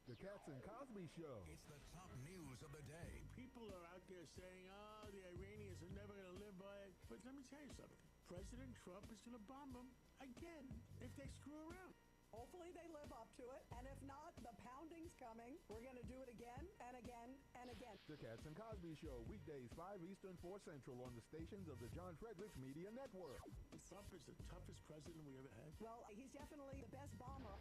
The Cats and Cosby Show. It's the top news of the day. People are out there saying, oh, the Iranians are never going to live by it. But let me tell you something. President Trump is going to bomb them again if they screw around. Hopefully they live up to it, and if not, the pounding's coming. We're going to do it again and again and again. The Cats and Cosby Show, weekdays 5 Eastern, 4 Central on the stations of the John Fredericks Media Network. Trump is the toughest president we ever had. Well, he's definitely the best bomber.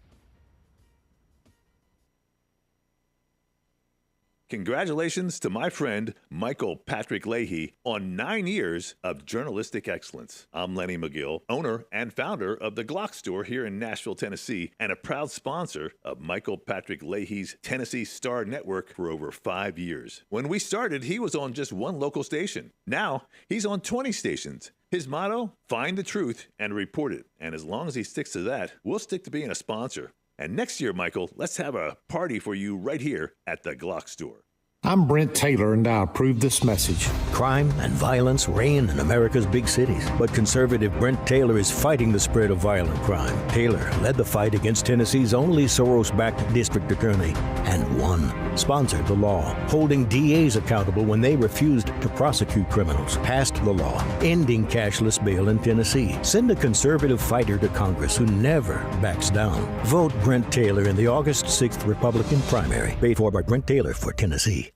Congratulations to my friend Michael Patrick Leahy on 9 years of journalistic excellence. I'm Lenny McGill, owner and founder of the Glock Store here in Nashville, Tennessee, and a proud sponsor of Michael Patrick Leahy's Tennessee Star Network for over 5 years. When we started, he was on just one local station. Now, he's on 20 stations. His motto, find the truth and report it. And as long as he sticks to that, we'll stick to being a sponsor. And next year, Michael, let's have a party for you right here at the Glock Store. I'm Brent Taylor, and I approve this message. Crime and violence reign in America's big cities, but conservative Brent Taylor is fighting the spread of violent crime. Taylor led the fight against Tennessee's only Soros-backed district attorney and won. Sponsored the law, holding DAs accountable when they refused to prosecute criminals. Passed the law, ending cashless bail in Tennessee. Send a conservative fighter to Congress who never backs down. Vote Brent Taylor in the August 6th Republican primary. Paid for by Brent Taylor for Tennessee.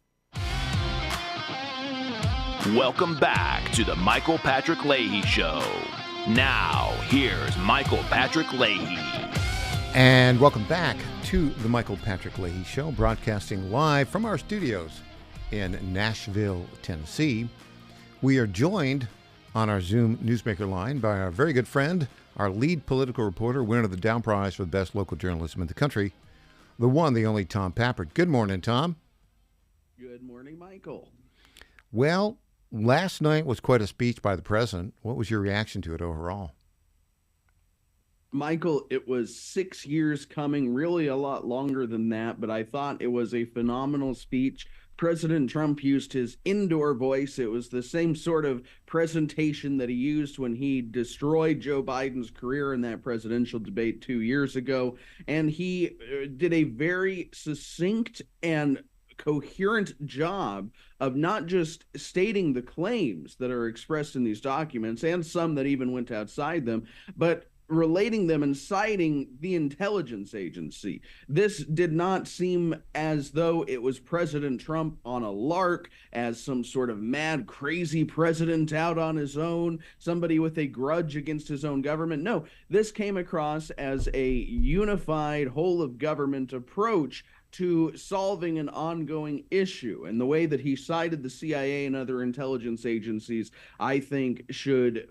Welcome back to the Michael Patrick Leahy Show. Now, here's Michael Patrick Leahy. And welcome back to the Michael Patrick Leahy Show, broadcasting live from our studios in Nashville, Tennessee. We are joined on our Zoom Newsmaker line by our very good friend, our lead political reporter, winner of the Dow Prize for the best local journalism in the country, the one, the only Tom Pappert. Good morning, Tom. Good morning, Michael. Well, last night was quite a speech by the president. What was your reaction to it overall? Michael, it was 6 years coming, really a lot longer than that, but I thought it was a phenomenal speech. President Trump used his indoor voice. It was the same sort of presentation that he used when he destroyed Joe Biden's career in that presidential debate 2 years ago. And he did a very succinct and coherent job of not just stating the claims that are expressed in these documents and some that even went outside them, but relating them and citing the intelligence agency. This did not seem as though it was President Trump on a lark, as some sort of mad, crazy president out on his own, somebody with a grudge against his own government. No, this came across as a unified whole of government approach to solving an ongoing issue. And the way that he cited the CIA and other intelligence agencies, I think, should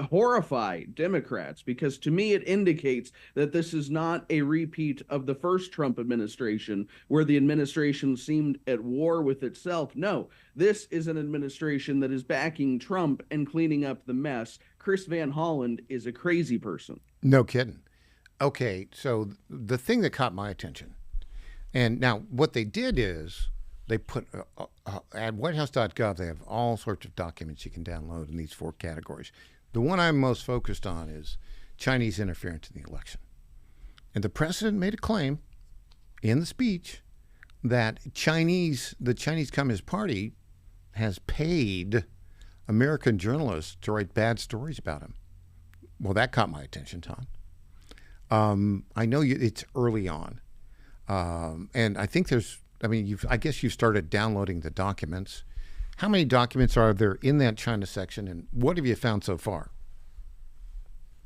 horrify Democrats, because to me it indicates that this is not a repeat of the first Trump administration, where the administration seemed at war with itself. No, this is an administration that is backing Trump and cleaning up the mess. Chris Van Hollen is a crazy person. No kidding. Okay, so the thing that caught my attention, and now what they did is they put at whitehouse.gov, they have all sorts of documents you can download in these 4 categories. The one I'm most focused on is Chinese interference in the election. And the president made a claim in the speech that the Chinese Communist Party has paid American journalists to write bad stories about him. Well, that caught my attention, Tom. I know it's early on. And I think I guess you've started downloading the documents. How many documents are there in that China section, and what have you found so far?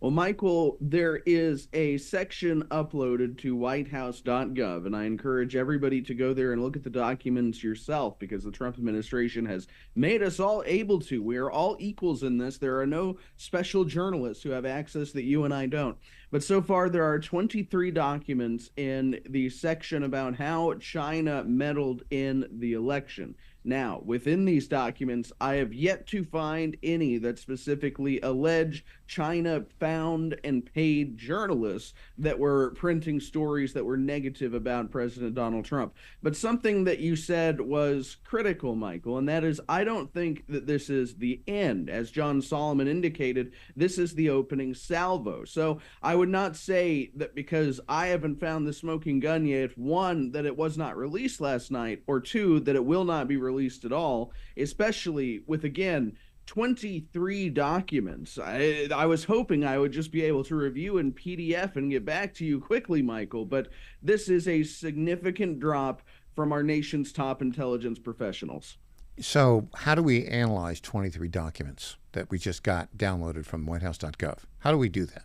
Well, Michael, there is a section uploaded to whitehouse.gov, and I encourage everybody to go there and look at the documents yourself, because the Trump administration has made us all able to. We are all equals in this. There are no special journalists who have access that you and I don't. But so far, there are 23 documents in the section about how China meddled in the election. Now, within these documents, I have yet to find any that specifically allege China found and paid journalists that were printing stories that were negative about President Donald Trump. But something that you said was critical, Michael, and that is, I don't think that this is the end. As John Solomon indicated, this is the opening salvo. So I would not say that because I haven't found the smoking gun yet, one, that it was not released last night, or two, that it will not be released at all, especially with, again, 23 documents. I was hoping I would just be able to review in PDF and get back to you quickly, Michael, but this is a significant drop from our nation's top intelligence professionals. So how do we analyze 23 documents that we just got downloaded from whitehouse.gov? How do we do that?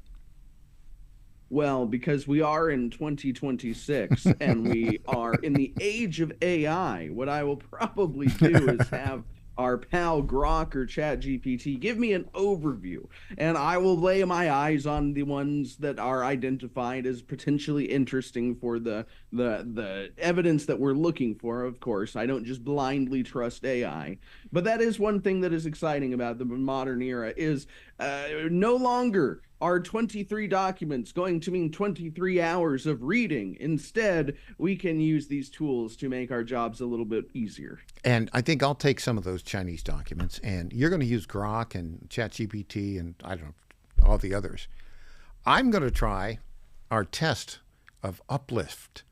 Well, because we are in 2026 and we are in the age of AI, what I will probably do is have our pal Grok or ChatGPT give me an overview, and I will lay my eyes on the ones that are identified as potentially interesting for the evidence that we're looking for. Of course, I don't just blindly trust AI, but that is one thing that is exciting about the modern era is no longer are 23 documents going to mean 23 hours of reading. Instead, we can use these tools to make our jobs a little bit easier. And I think I'll take some of those Chinese documents, and you're going to use Grok and ChatGPT and I don't know, all the others. I'm going to try our test of Uplift,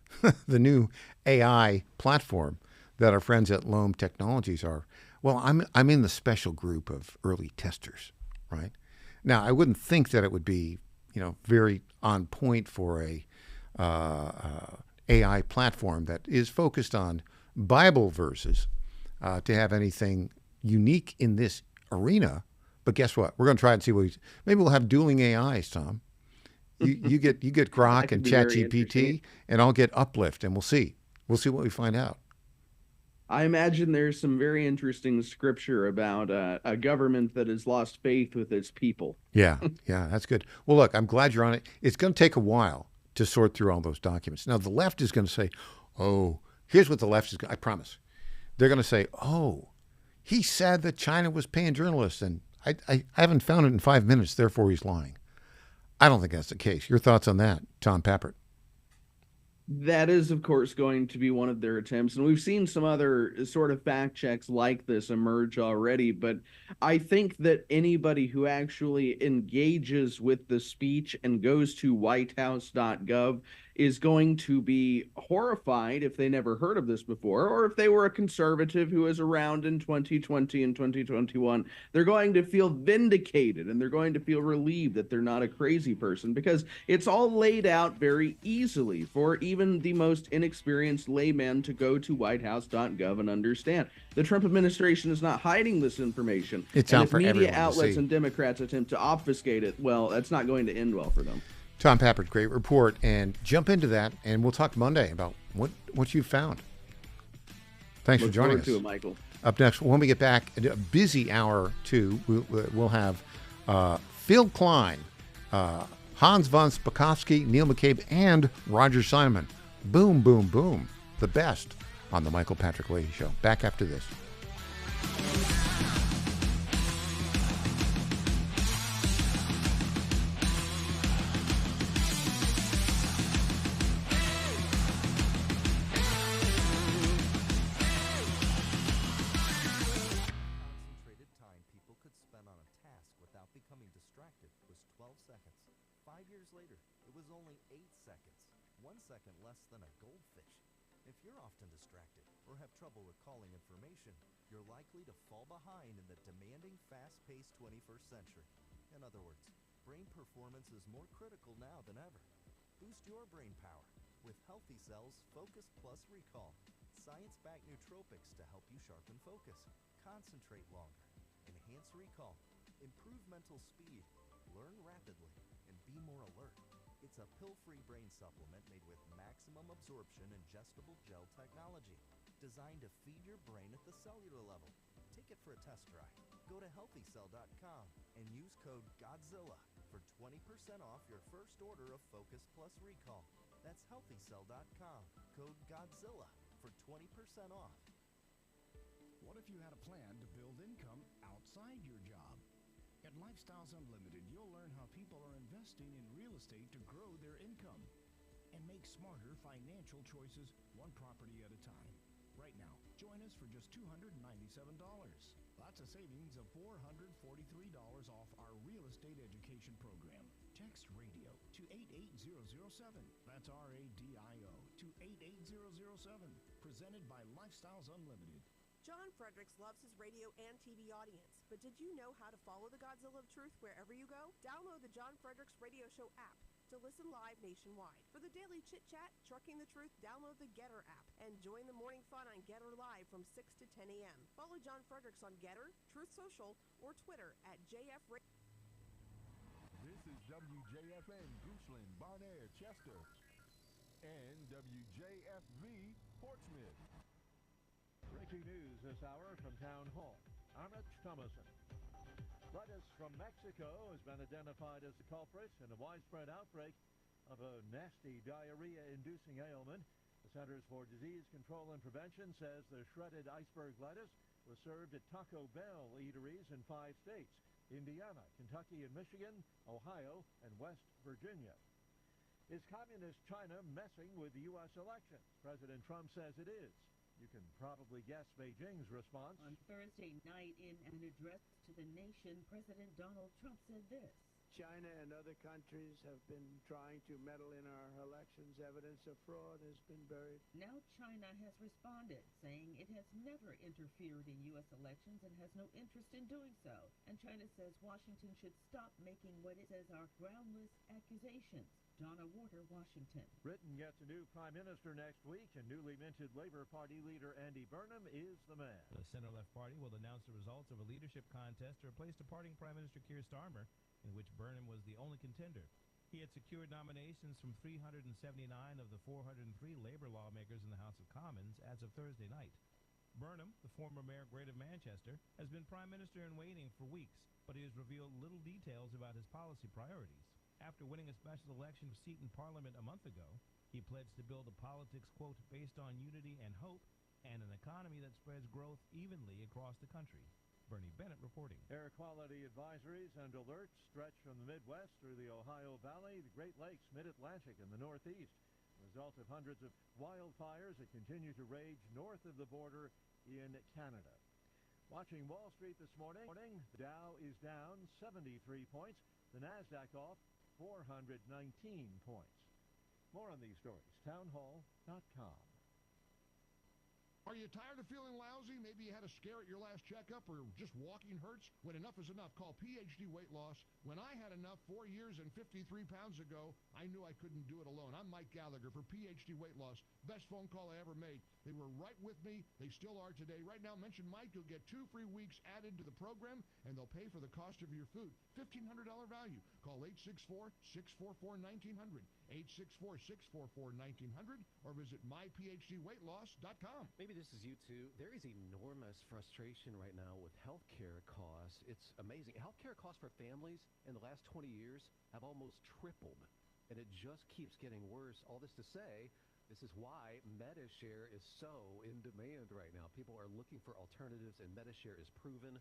the new AI platform that our friends at Loam Technologies are. Well, I'm in the special group of early testers, right? Now, I wouldn't think that it would be, very on point for a AI platform that is focused on Bible verses to have anything unique in this arena. But guess what? We're going to try and see maybe we'll have dueling AIs, Tom. You get Grok and ChatGPT, and I'll get Uplift, and we'll see. We'll see what we find out. I imagine there's some very interesting scripture about a government that has lost faith with its people. Yeah, that's good. Well, look, I'm glad you're on it. It's going to take a while to sort through all those documents. Now, the left is going to say, oh, here's what the left is going to, I promise. They're going to say, oh, he said that China was paying journalists, and I haven't found it in 5 minutes, therefore he's lying. I don't think that's the case. Your thoughts on that, Tom Pappert? That is, of course, going to be one of their attempts. And we've seen some other sort of fact checks like this emerge already. But I think that anybody who actually engages with the speech and goes to whitehouse.gov is going to be horrified if they never heard of this before, or if they were a conservative who was around in 2020 and 2021. They're going to feel vindicated, and they're going to feel relieved that they're not a crazy person, because it's all laid out very easily for even the most inexperienced layman to go to whitehouse.gov and understand. The Trump administration is not hiding this information. It's and out if for media everyone to outlets see. and Democrats attempt to obfuscate it, well, that's not going to end well for them. Tom Pappert, great report, and jump into that, and we'll talk Monday about what you found. Thanks for joining us. Look forward to it, Michael. Up next, when we get back, a busy hour 2, we'll have Phil Klein, Hans von Spakovsky, Neil McCabe, and Roger Simon. Boom, boom, boom. The best on the Michael Patrick Leahy Show. Back after this. Concentrated time people could spend on a task without becoming distracted was 12 seconds. 5 years later, it was only 8 seconds. 1 second less than a goldfish. If you're often distracted or have trouble recalling information, you're likely to fall behind in the demanding, fast-paced 21st century. In other words, brain performance is more critical now than ever. Boost your brain power with Healthy Cells Focus Plus Recall. Science-backed nootropics to help you sharpen focus, concentrate longer, enhance recall, improve mental speed, learn rapidly, and be more alert. It's a pill-free brain supplement made with maximum absorption ingestible gel technology, designed to feed your brain at the cellular level. Take it for a test drive. Go to healthycell.com and use code GODZILLA for 20% off your first order of Focus Plus Recall. That's healthycell.com, code GODZILLA for 20% off. What if you had a plan to build income outside your job? At Lifestyles Unlimited, you'll learn how people are investing in real estate to grow their income and make smarter financial choices one property at a time. Right now, join us for just $297. That's a savings of $443 off our real estate education program. Text RADIO to 88007. That's RADIO to 88007. Presented by Lifestyles Unlimited. John Fredericks loves his radio and TV audience, but did you know how to follow the Godzilla of Truth wherever you go? Download the John Fredericks Radio Show app to listen live nationwide. For the daily chit-chat, Trucking the Truth, download the Getter app and join the morning fun on Getter Live from 6 to 10 a.m. Follow John Fredericks on Getter, Truth Social, or Twitter at JF Radio. This is WJFN, Goochland, Barnard, Chester, and WJFV, Portsmouth. Breaking news this hour from Town Hall. Amit Thomason. Lettuce from Mexico has been identified as the culprit in a widespread outbreak of a nasty diarrhea-inducing ailment. The Centers for Disease Control and Prevention says the shredded iceberg lettuce was served at Taco Bell eateries in 5 states: Indiana, Kentucky, and Michigan, Ohio, and West Virginia. Is Communist China messing with the U.S. election? President Trump says it is. You can probably guess Beijing's response. On Thursday night, in an address to the nation, President Donald Trump said this. China and other countries have been trying to meddle in our elections. Evidence of fraud has been buried. Now China has responded, saying it has never interfered in U.S. elections and has no interest in doing so. And China says Washington should stop making what it says are groundless accusations. Donna Warder, Washington. Britain gets a new prime minister next week, and newly minted Labour Party leader Andy Burnham is the man. The center-left party will announce the results of a leadership contest to replace departing Prime Minister Keir Starmer, in which Burnham was the only contender. He had secured nominations from 379 of the 403 Labour lawmakers in the House of Commons as of Thursday night. Burnham, the former mayor of Greater Manchester, has been Prime Minister in waiting for weeks, but he has revealed little details about his policy priorities. After winning a special election seat in Parliament a month ago, he pledged to build a politics, quote, based on unity and hope, and an economy that spreads growth evenly across the country. Bernie Bennett reporting. Air quality advisories and alerts stretch from the Midwest through the Ohio Valley, the Great Lakes, Mid-Atlantic, and the Northeast. The result of hundreds of wildfires that continue to rage north of the border in Canada. Watching Wall Street this morning, the Dow is down 73 points, the NASDAQ off 419 points. More on these stories, townhall.com. Are you tired of feeling lousy? Maybe you had a scare at your last checkup or just walking hurts? When enough is enough, call PhD Weight Loss. When I had enough 4 years and 53 pounds ago, I knew I couldn't do it alone. I'm Mike Gallagher for PhD Weight Loss. Best phone call I ever made. They were right with me. They still are today. Right now, mention Mike. You'll get 2 free weeks added to the program, and they'll pay for the cost of your food. $1,500 value. Call 864-644-1900. 864-644-1900 or visit myphdweightloss.com. Maybe this is you too. There is enormous frustration right now with healthcare costs. It's amazing. Healthcare costs for families in the last 20 years have almost tripled, and it just keeps getting worse. All this to say, this is why Medishare is so in demand right now. People are looking for alternatives, and Medishare is proven.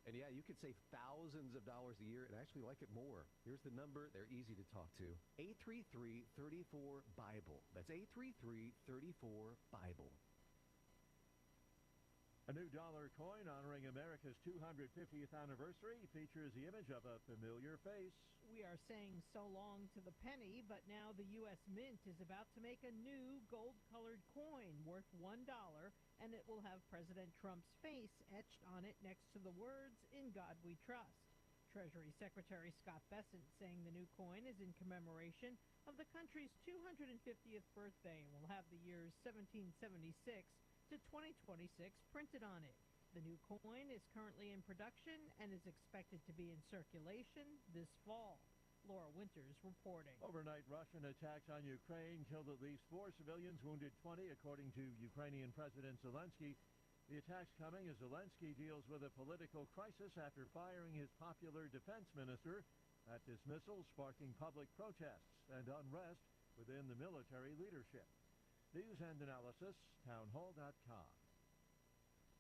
And yeah, you could save thousands of dollars a year and actually like it more. Here's the number. They're easy to talk to. 833-34-BIBLE. That's 833-34-BIBLE. A new dollar coin honoring America's 250th anniversary features the image of a familiar face. We are saying so long to the penny, but now the U.S. Mint is about to make a new gold-colored coin worth $1, and it will have President Trump's face etched on it next to the words, "In God We Trust." Treasury Secretary Scott Bessent saying the new coin is in commemoration of the country's 250th birthday and will have the years 1776 to 2026 printed on it. The new coin is currently in production and is expected to be in circulation this fall. Laura Winters reporting. Overnight Russian attacks on Ukraine killed at least 4 civilians, wounded 20, according to Ukrainian President Zelensky. The attacks coming as Zelensky deals with a political crisis after firing his popular defense minister. That dismissal sparking public protests and unrest within the military leadership. News and analysis, townhall.com.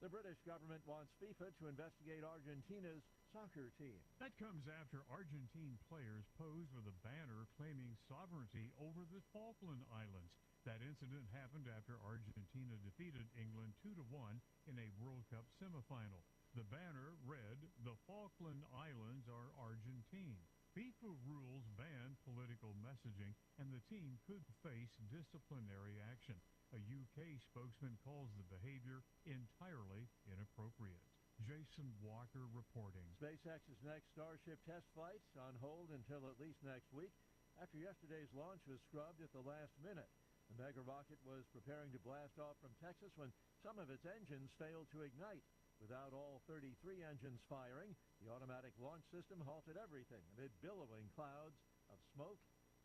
The British government wants FIFA to investigate Argentina's soccer team. That comes after Argentine players posed with a banner claiming sovereignty over the Falkland Islands. That incident happened after Argentina defeated England 2-1 in a World Cup semifinal. The banner read, "The Falkland Islands are Argentine." FIFA rules ban political messaging, and the team could face disciplinary action. A UK spokesman calls the behavior entirely inappropriate. Jason Walker reporting. SpaceX's next Starship test flight on hold until at least next week after yesterday's launch was scrubbed at the last minute. The mega rocket was preparing to blast off from Texas when some of its engines failed to ignite. Without all 33 engines firing, the automatic launch system halted everything amid billowing clouds of smoke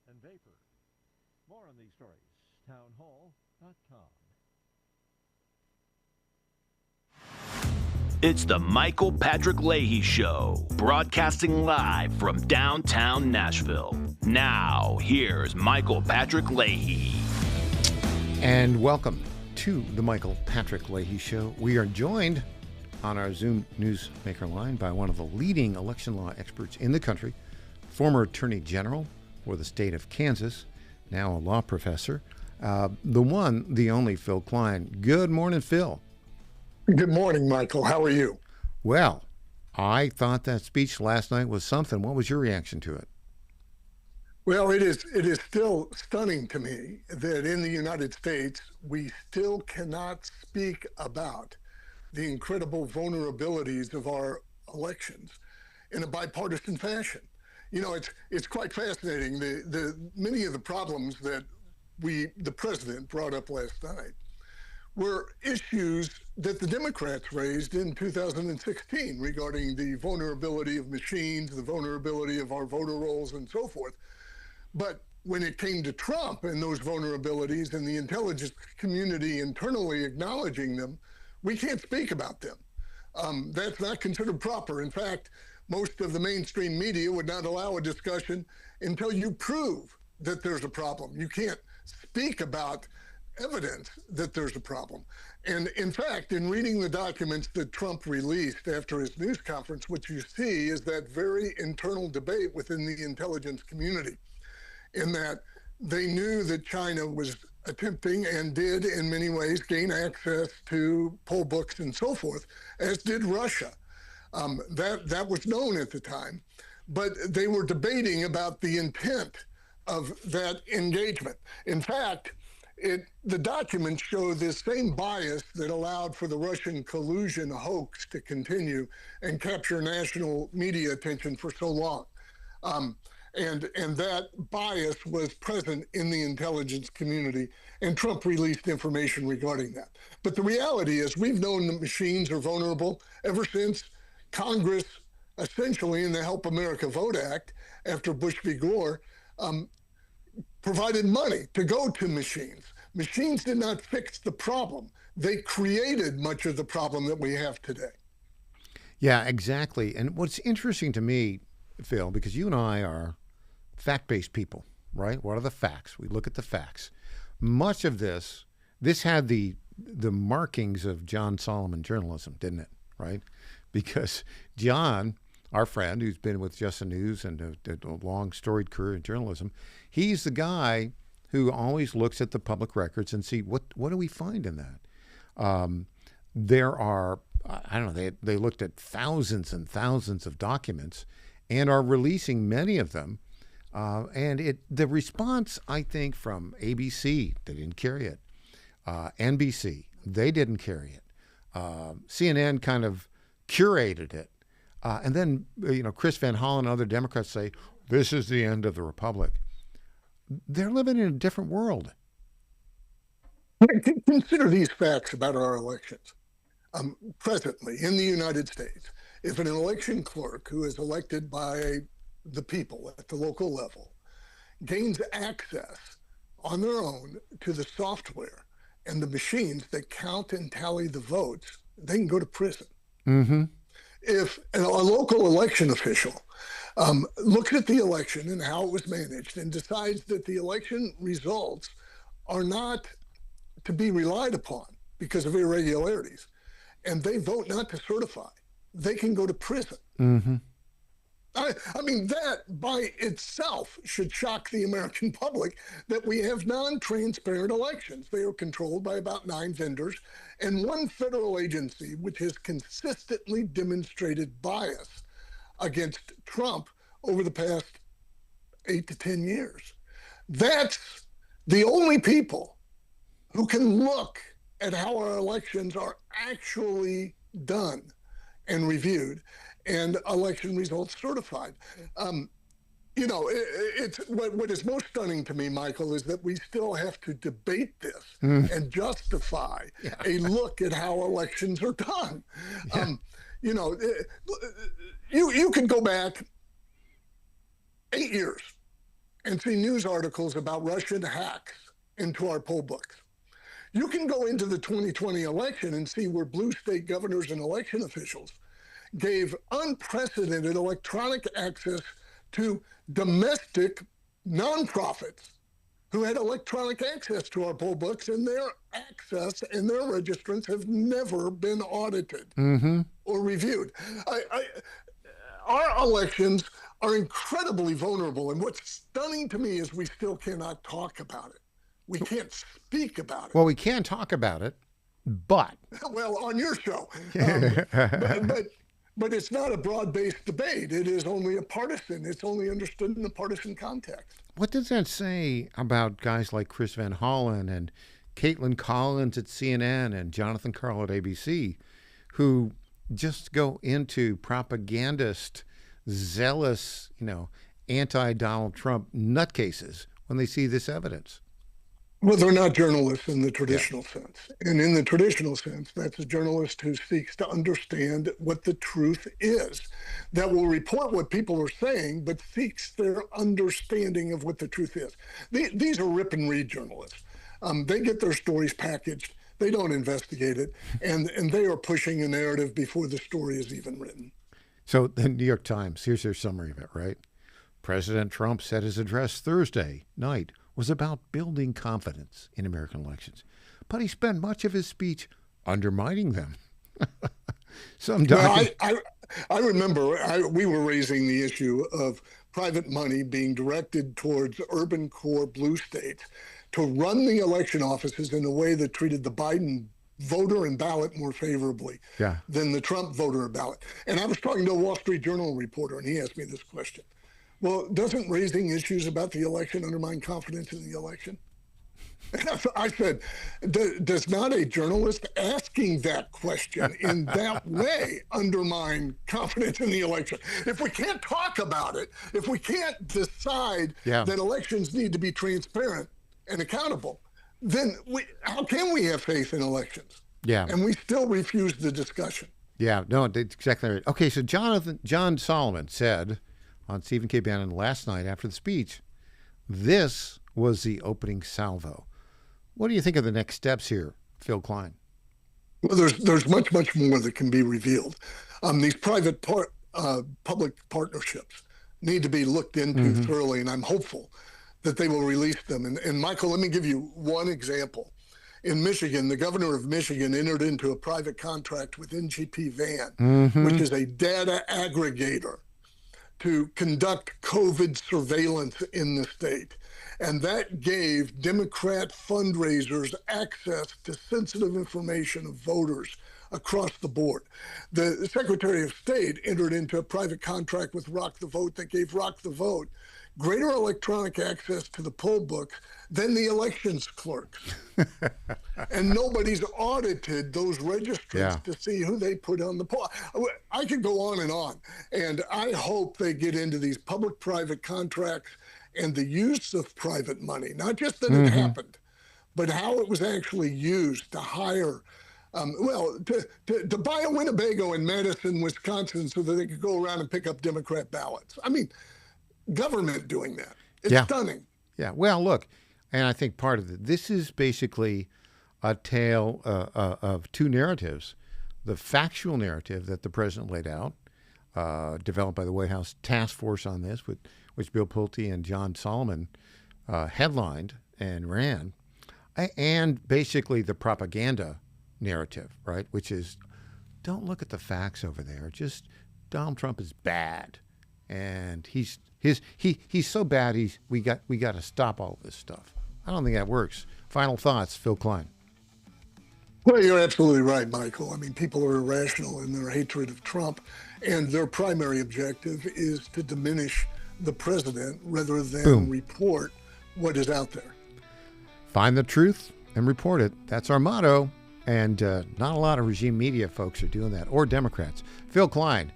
and vapor. More on these stories, townhall.com. It's the Michael Patrick Leahy Show, broadcasting live from downtown Nashville. Now, here's Michael Patrick Leahy. And welcome to the Michael Patrick Leahy Show. We are joined on our Zoom Newsmaker line by one of the leading election law experts in the country, former Attorney General for the state of Kansas, now a law professor, the one, the only Phil Klein. Good morning, Phil. Good morning, Michael. How are you? Well, I thought that speech last night was something. What was your reaction to it? Well, it is still stunning to me that in the United States, we still cannot speak about the incredible vulnerabilities of our elections in a bipartisan fashion. You know, it's quite fascinating. The many of the problems that the president brought up last night were issues that the Democrats raised in 2016 regarding the vulnerability of machines, the vulnerability of our voter rolls, and so forth. But when it came to Trump and those vulnerabilities and the intelligence community internally acknowledging them, we can't speak about them. That's not considered proper. In fact, most of the mainstream media would not allow a discussion until you prove that there's a problem. You can't speak about evidence that there's a problem. And in fact, in reading the documents that Trump released after his news conference, what you see is that very internal debate within the intelligence community, in that they knew that China was attempting and did in many ways gain access to poll books and so forth, as did Russia. That was known at the time. But they were debating about the intent of that engagement. In fact, the documents show this same bias that allowed for the Russian collusion hoax to continue and capture national media attention for so long. And that bias was present in the intelligence community, and Trump released information regarding that. But the reality is we've known the machines are vulnerable ever since Congress, essentially in the Help America Vote Act, after Bush v. Gore, provided money to go to machines. Machines did not fix the problem. They created much of the problem that we have today. Yeah, exactly. And what's interesting to me, Phil, because you and I are fact-based people, right? What are the facts? We look at the facts. Much of this had the markings of John Solomon journalism, didn't it? Right? Because John, our friend, who's been with Just the News and a long storied career in journalism, he's the guy who always looks at the public records and see what do we find in that. There are, I don't know, they looked at thousands and thousands of documents and are releasing many of them. And the response, I think, from ABC, they didn't carry it. NBC, they didn't carry it. CNN kind of curated it. And then, Chris Van Hollen and other Democrats say, this is the end of the republic. They're living in a different world. Consider these facts about our elections. Presently, in the United States, if an election clerk who is elected by the people at the local level gains access on their own to the software and the machines that count and tally the votes, they can go to prison. Mm-hmm. If a local election official looks at the election and how it was managed and decides that the election results are not to be relied upon because of irregularities, and they vote not to certify, they can go to prison. Mm-hmm. I mean, that by itself should shock the American public that we have non-transparent elections. They are controlled by about 9 vendors and one federal agency, which has consistently demonstrated bias against Trump over the past 8 to 10 years. That's the only people who can look at how our elections are actually done and reviewed and election results certified. It's what is most stunning to me, Michael, is that we still have to debate this and justify a look at how elections are done. Yeah. You could go back 8 years and see news articles about Russian hacks into our poll books. You can go into the 2020 election and see where blue state governors and election officials gave unprecedented electronic access to domestic nonprofits who had electronic access to our poll books, and their access and their registrants have never been audited or reviewed. Our elections are incredibly vulnerable, and what's stunning to me is we still cannot talk about it. We can't speak about it. Well, we can talk about it, but... Well, on your show. But it's not a broad-based debate. It is only a partisan. It's only understood in the partisan context. What does that say about guys like Chris Van Hollen and Caitlin Collins at CNN and Jonathan Karl at ABC, who just go into propagandist, zealous, anti-Donald Trump nutcases when they see this evidence? Well, they're not journalists in the traditional sense. And in the traditional sense, that's a journalist who seeks to understand what the truth is, that will report what people are saying, but seeks their understanding of what the truth is. These are rip and read journalists. They get their stories packaged. They don't investigate it. And they are pushing a narrative before the story is even written. So the New York Times, here's their summary of it, right? President Trump said his address Thursday night was about building confidence in American elections, but he spent much of his speech undermining them. I remember we were raising the issue of private money being directed towards urban core blue states to run the election offices in a way that treated the Biden voter and ballot more favorably than the Trump voter and ballot. And I was talking to a Wall Street Journal reporter, and he asked me this question. Well, doesn't raising issues about the election undermine confidence in the election? I said, does not a journalist asking that question in that way undermine confidence in the election? If we can't talk about it, if we can't decide that elections need to be transparent and accountable, then how can we have faith in elections? Yeah. And we still refuse the discussion. Yeah, no, that's exactly right. Okay, so John Solomon said on Stephen K. Bannon last night after the speech, this was the opening salvo. What do you think of the next steps here, Phil Klein? Well, there's much more that can be revealed. These private public partnerships need to be looked into thoroughly, and I'm hopeful that they will release them. And Michael, let me give you one example. In Michigan, the governor of Michigan entered into a private contract with NGP Van, which is a data aggregator, to conduct COVID surveillance in the state. And that gave Democrat fundraisers access to sensitive information of voters across the board. The Secretary of State entered into a private contract with Rock the Vote that gave Rock the Vote greater electronic access to the poll books than the elections clerks. And nobody's audited those registrants to see who they put on the poll. I could go on. And I hope they get into these public-private contracts and the use of private money, not just that it happened, but how it was actually used to hire, to buy a Winnebago in Madison, Wisconsin so that they could go around and pick up Democrat ballots. I mean, government doing that. It's stunning. Yeah, well, look, and I think part of this is basically a tale of two narratives. The factual narrative that the president laid out, developed by the White House task force on this, which Bill Pulte and John Solomon headlined and ran, and basically the propaganda narrative, right, which is, don't look at the facts over there. Just Donald Trump is bad, and he's so bad. We got to stop all of this stuff. I don't think that works. Final thoughts, Phil Klein. Well, you're absolutely right, Michael. I mean, people are irrational in their hatred of Trump, and their primary objective is to diminish the president rather than report what is out there. Find the truth and report it. That's our motto. And not a lot of regime media folks are doing that, or Democrats. Phil Klein,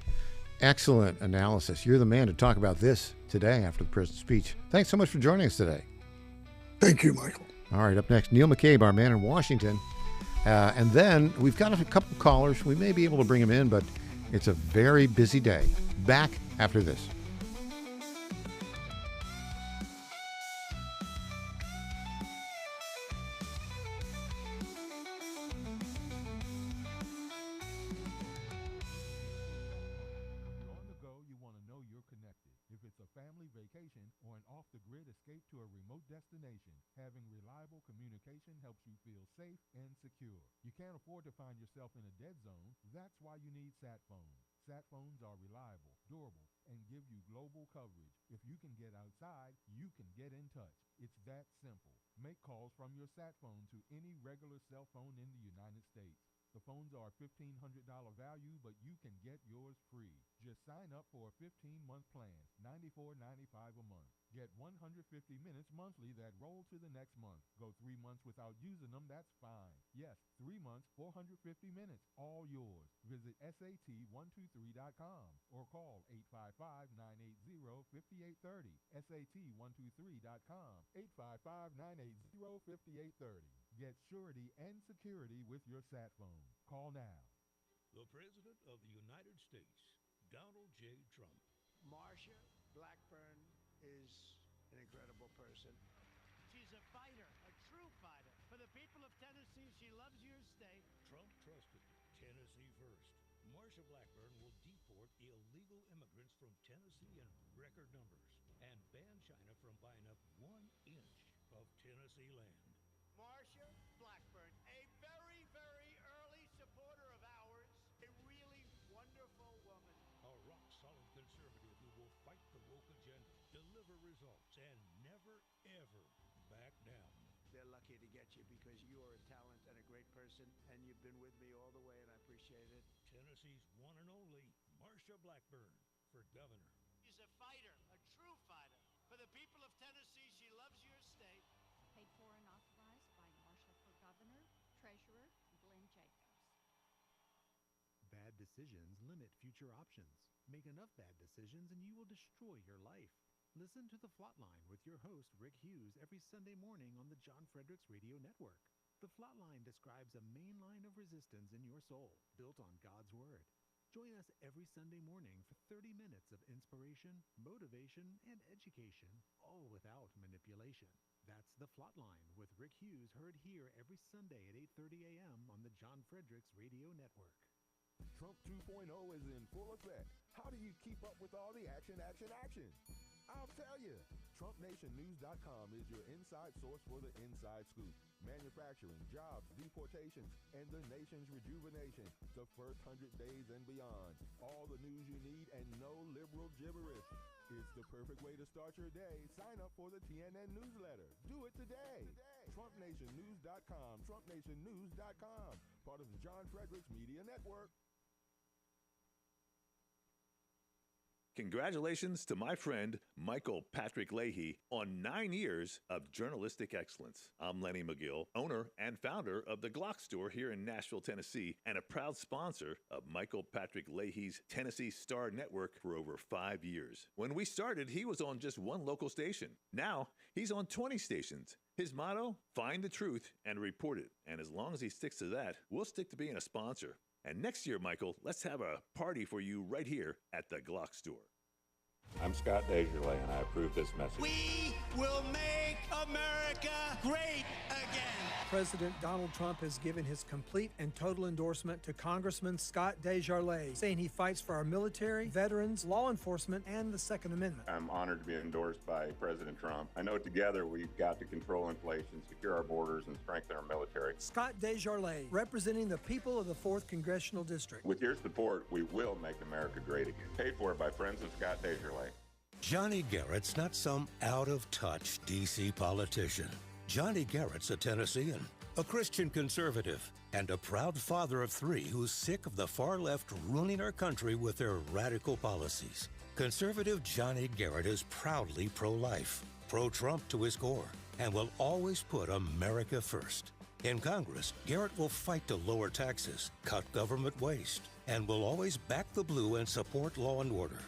excellent analysis. You're the man to talk about this today after the president's speech. Thanks so much for joining us today. Thank you, Michael. All right, up next, Neil McCabe, our man in Washington. And then we've got a couple of callers. We may be able to bring them in, but it's a very busy day. Back after this. To a remote destination, having reliable communication helps you feel safe and secure. You can't afford to find yourself in a dead zone. That's why you need sat phones. Sat phones are reliable, durable, and give you global coverage. If you can get outside, you can get in touch. It's that simple. Make calls from your sat phone to any regular cell phone in the United States. The phones are $1,500 value, but you can get yours free. Just sign up for a 15-month plan, $94.95 a month. Get 150 minutes monthly that roll to the next month. Go 3 months without using them, that's fine. Yes, 3 months, 450 minutes, all yours. Visit SAT123.com or call 855-980-5830. SAT123.com, 855-980-5830. Get surety and security with your sat phone. Call now. The President of the United States, Donald J. Trump. Marsha Blackburn is an incredible person. She's a fighter, a true fighter. For the people of Tennessee, she loves your state. Trump trusted Tennessee first. Marsha Blackburn will deport illegal immigrants from Tennessee in record numbers and ban China from buying up 1 inch of Tennessee land. Marsha Blackburn, a very, very early supporter of ours, a really wonderful woman. A rock-solid conservative who will fight the woke agenda, deliver results, and never, ever back down. They're lucky to get you because you are a talent and a great person, and you've been with me all the way, and I appreciate it. Tennessee's one and only Marsha Blackburn for governor. You is a fighter, a true fighter. For the people of Tennessee, she loves your state. Paid for and authorized by Marshall for Governor, Treasurer, Glenn Jacobs. Bad decisions limit future options. Make enough bad decisions and you will destroy your life. Listen to The Flatline with your host, Rick Hughes, every Sunday morning on the John Fredericks Radio Network. The Flatline describes a main line of resistance in your soul, built on God's Word. Join us every Sunday morning for 30 minutes of inspiration, motivation, and education, all without manipulation. That's The Flatline with Rick Hughes, heard here every Sunday at 8:30 a.m. on the John Fredericks Radio Network. Trump 2.0 is in full effect. How do you keep up with all the action? I'll tell you. TrumpNationNews.com is your inside source for the inside scoop. Manufacturing, jobs, deportations, and the nation's rejuvenation. The first 100 days and beyond. All the news you need and no liberal gibberish. It's the perfect way to start your day. Sign up for the TNN newsletter. Do it today. TrumpNationNews.com. TrumpNationNews.com. Part of the John Fredericks Media Network. Congratulations to my friend Michael Patrick Leahy on 9 years of journalistic excellence. I'm Lenny McGill, owner and founder of the Glock Store here in Nashville, Tennessee, and a proud sponsor of Michael Patrick Leahy's Tennessee Star Network for over 5 years. When we started, he was on just one local station. Now, he's on 20 stations. His motto, find the truth and report it. And as long as he sticks to that, we'll stick to being a sponsor. And next year, Michael, let's have a party for you right here at the Glock Store. I'm Scott Desjardins, and I approve this message. We will make America great again. President Donald Trump has given his complete and total endorsement to Congressman Scott Desjardins, saying he fights for our military, veterans, law enforcement, and the Second Amendment. I'm honored to be endorsed by President Trump. I know together we've got to control inflation, secure our borders, and strengthen our military. Scott Desjardins, representing the people of the 4th Congressional District. With your support, we will make America great again. Paid for by friends of Scott Desjardins. Johnny Garrett's not some out-of-touch D.C. politician. Johnny Garrett's a Tennessean, a Christian conservative, and a proud father of 3 who's sick of the far left ruining our country with their radical policies. Conservative Johnny Garrett is proudly pro-life, pro-Trump to his core, and will always put America first. In Congress, Garrett will fight to lower taxes, cut government waste, and will always back the blue and support law and order.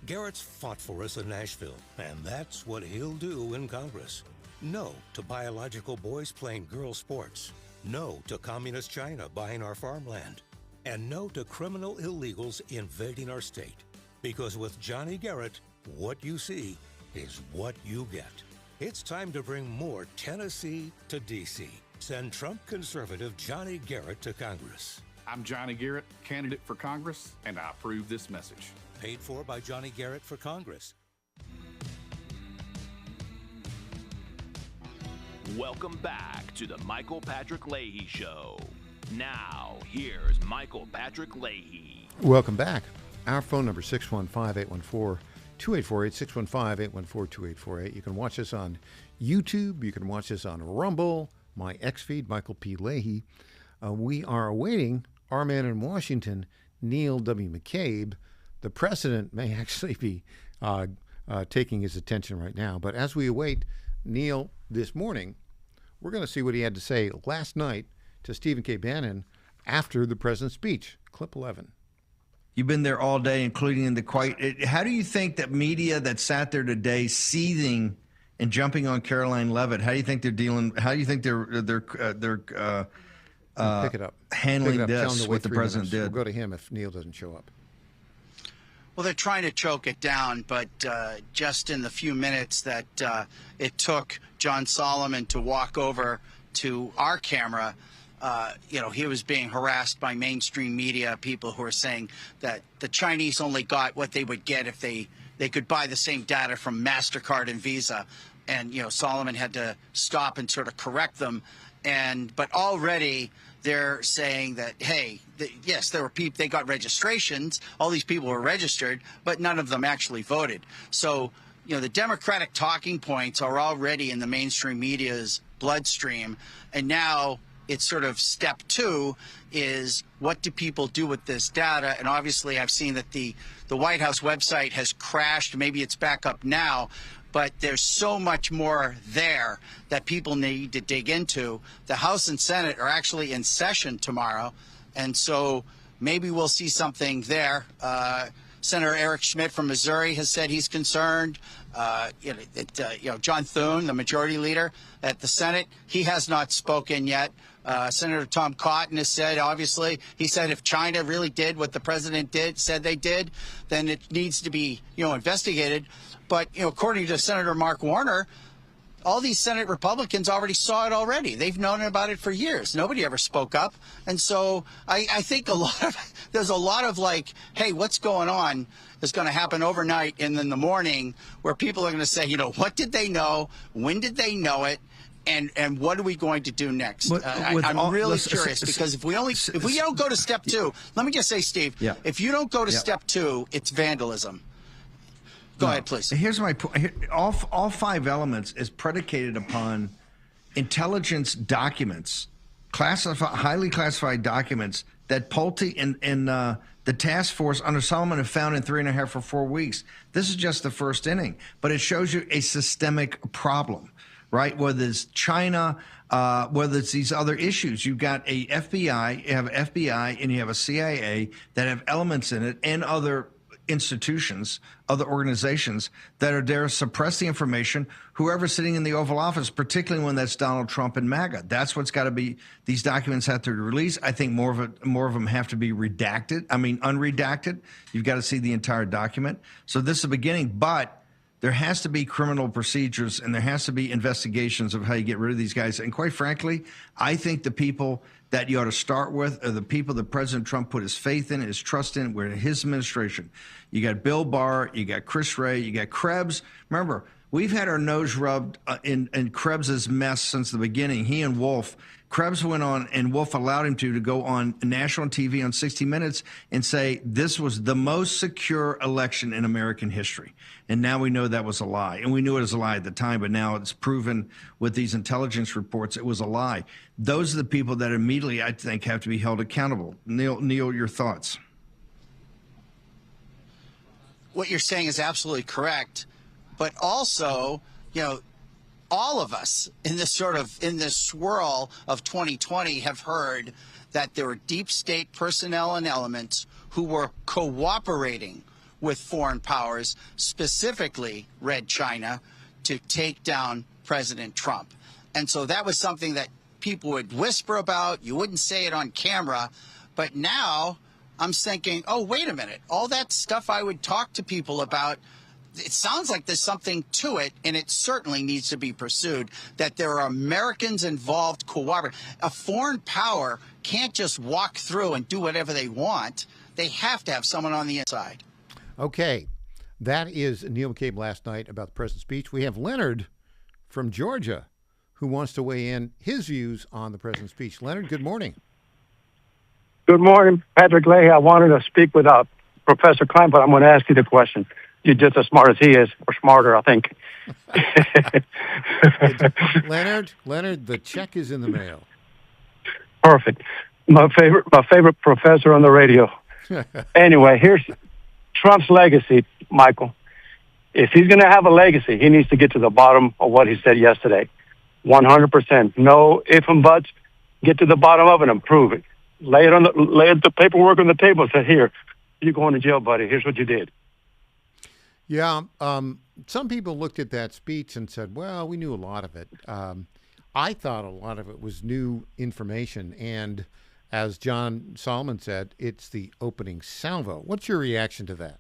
Garrett's fought for us in Nashville, and that's what he'll do in Congress. No to biological boys playing girl sports. No to communist China buying our farmland. And no to criminal illegals invading our state. Because with Johnny Garrett, what you see is what you get. It's time to bring more Tennessee to D.C. Send Trump conservative Johnny Garrett to Congress. I'm Johnny Garrett, candidate for Congress, and I approve this message. Paid for by Johnny Garrett for Congress. Welcome back to the Michael Patrick Leahy Show. Now, here's Michael Patrick Leahy. Welcome back. Our phone number 615-814-2848, 615-814-2848. You can watch us on YouTube. You can watch us on Rumble, my X feed, Michael P. Leahy. We are awaiting our man in Washington, Neil W. McCabe. The president may actually be taking his attention right now. But as we await Neil this morning, we're going to see what he had to say last night to Stephen K. Bannon after the president's speech. Clip 11. You've been there all day, including in the how do you think that media that sat there today seething and jumping on Caroline Leavitt, how do you think they're dealing? How do you think they're pick it up. Handling Pick it up. this, what the president did? We'll go to him if Neil doesn't show up. Well, they're trying to choke it down, but just in the few minutes that it took John Solomon to walk over to our camera, he was being harassed by mainstream media, people who are saying that the Chinese only got what they would get if they could buy the same data from MasterCard and Visa. And, Solomon had to stop and sort of correct them. But already they're saying that, hey, yes, there were people, they got registrations. All these people were registered, but none of them actually voted. So, the Democratic talking points are already in the mainstream media's bloodstream. And now it's sort of step 2 is what do people do with this data? And obviously I've seen that the White House website has crashed. Maybe it's back up now, but there's so much more there that people need to dig into. The House and Senate are actually in session tomorrow, and so maybe we'll see something there. Senator Eric Schmidt from Missouri has said he's concerned. John Thune, the majority leader at the Senate, he has not spoken yet. Senator Tom Cotton has said, obviously, he said if China really did what the president said they did, then it needs to be, investigated. But, according to Senator Mark Warner, all these Senate Republicans already saw it already. They've known about it for years. Nobody ever spoke up. And so I think there's a lot of like, hey, what's going on is going to happen overnight and in the morning where people are going to say, what did they know? When did they know it? And what are we going to do next? I'm really curious because if we don't go to step 2, let me just say, Steve, if you don't go to step 2, it's vandalism. Go ahead, please. Here's my point. All 5 elements is predicated upon intelligence documents, highly classified documents that Pulte and the task force under Solomon have found in 3.5 or 4 weeks. This is just the first inning, but it shows you a systemic problem, right? Whether it's China, whether it's these other issues. You've got you have FBI, and you have a CIA that have elements in it and other institutions, other organizations that are there to suppress the information, whoever's sitting in the Oval Office, particularly when that's Donald Trump and MAGA. That's what's got to be, these documents have to be released. I think more of them have to be unredacted. You've got to see the entire document. So this is the beginning, but there has to be criminal procedures and there has to be investigations of how you get rid of these guys. And quite frankly, I think the people that you ought to start with are the people that President Trump put his faith in, his trust in, were in his administration. You got Bill Barr, you got Chris Wray, you got Krebs. Remember, we've had our nose rubbed in Krebs's mess since the beginning. He and Wolf. Krebs went on, and Wolf allowed him to go on national TV on 60 Minutes and say this was the most secure election in American history. And now we know that was a lie. And we knew it was a lie at the time, but now it's proven with these intelligence reports it was a lie. Those are the people that immediately, I think, have to be held accountable. Neil, your thoughts? What you're saying is absolutely correct. But also, all of us in this swirl of 2020 have heard that there were deep state personnel and elements who were cooperating with foreign powers, specifically Red China, to take down President Trump. And so that was something that people would whisper about. You wouldn't say it on camera. But now I'm thinking, oh, wait a minute. All that stuff I would talk to people about, it sounds like there's something to it, and it certainly needs to be pursued, that there are Americans involved cooperating. A foreign power can't just walk through and do whatever they want. They have to have someone on the inside. Okay. That is Neil McCabe last night about the president's speech. We have Leonard from Georgia who wants to weigh in his views on the president's speech. Leonard, good morning. Good morning, Patrick Leahy. I wanted to speak with Professor Klein, but I'm going to ask you the question. You're just as smart as he is, or smarter, I think. Leonard, the check is in the mail. Perfect. My favorite professor on the radio. Anyway, here's Trump's legacy, Michael. If he's going to have a legacy, he needs to get to the bottom of what he said yesterday. 100%. No ifs and buts. Get to the bottom of it and prove it. Lay the paperwork on the table and say, here, you're going to jail, buddy. Here's what you did. Yeah, some people looked at that speech and said, well, we knew a lot of it. I thought a lot of it was new information, and as John Solomon said, it's the opening salvo. What's your reaction to that?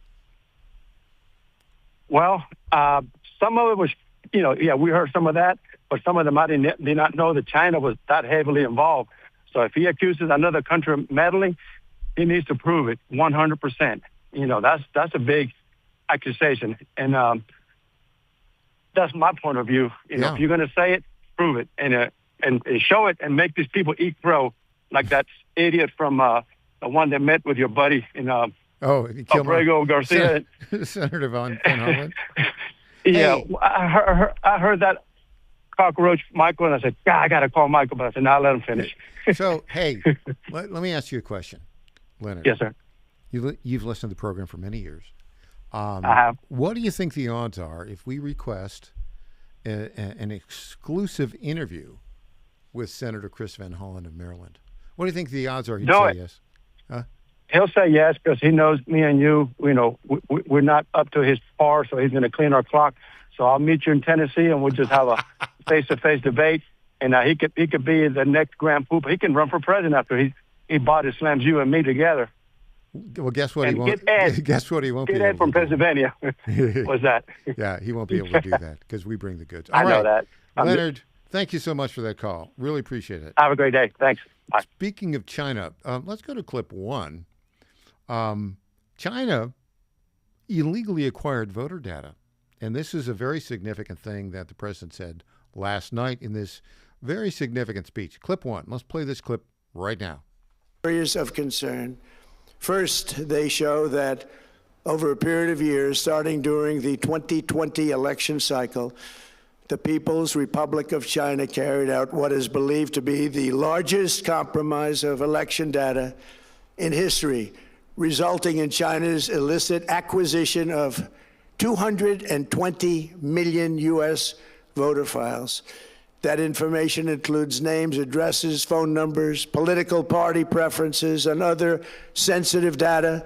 Well, some of it was, we heard some of that, but some of them I did not know that China was that heavily involved. So if he accuses another country of meddling, he needs to prove it 100%. That's a big accusation, and that's my point of view. If you're going to say it, prove it, and show it, and make these people eat crow, like that idiot from the one that met with your buddy in Abrego Garcia, Senator Van Hollen. Yeah, hey. I heard that cockroach Michael, and I said, God, I got to call Michael, but I said, now let him finish. So, hey, let me ask you a question, Leonard. Yes, sir. You've listened to the program for many years. I have. What do you think the odds are if we request an exclusive interview with Senator Chris Van Hollen of Maryland? What do you think the odds are he'd say yes? Huh? He'll say yes because he knows me and you, we're not up to his par, so he's going to clean our clock. So I'll meet you in Tennessee, and we'll just have a face-to-face debate. And he could be the next Grand Poop. He can run for president after he body slams you and me together. Well, guess what? And he won't. Guess what? He won't be Get able Ed to from do. Pennsylvania. What's that? Yeah, he won't be able to do that because we bring the goods. I All know right. that. Leonard, thank you so much for that call. Really appreciate it. Have a great day. Thanks. Bye. Speaking of China, let's go to clip one. China illegally acquired voter data. And this is a very significant thing that the president said last night in this very significant speech. Clip one. Let's play this clip right now. Areas of concern. First, they show that over a period of years, starting during the 2020 election cycle, the People's Republic of China carried out what is believed to be the largest compromise of election data in history, resulting in China's illicit acquisition of 220 million U.S. voter files. That information includes names, addresses, phone numbers, political party preferences, and other sensitive data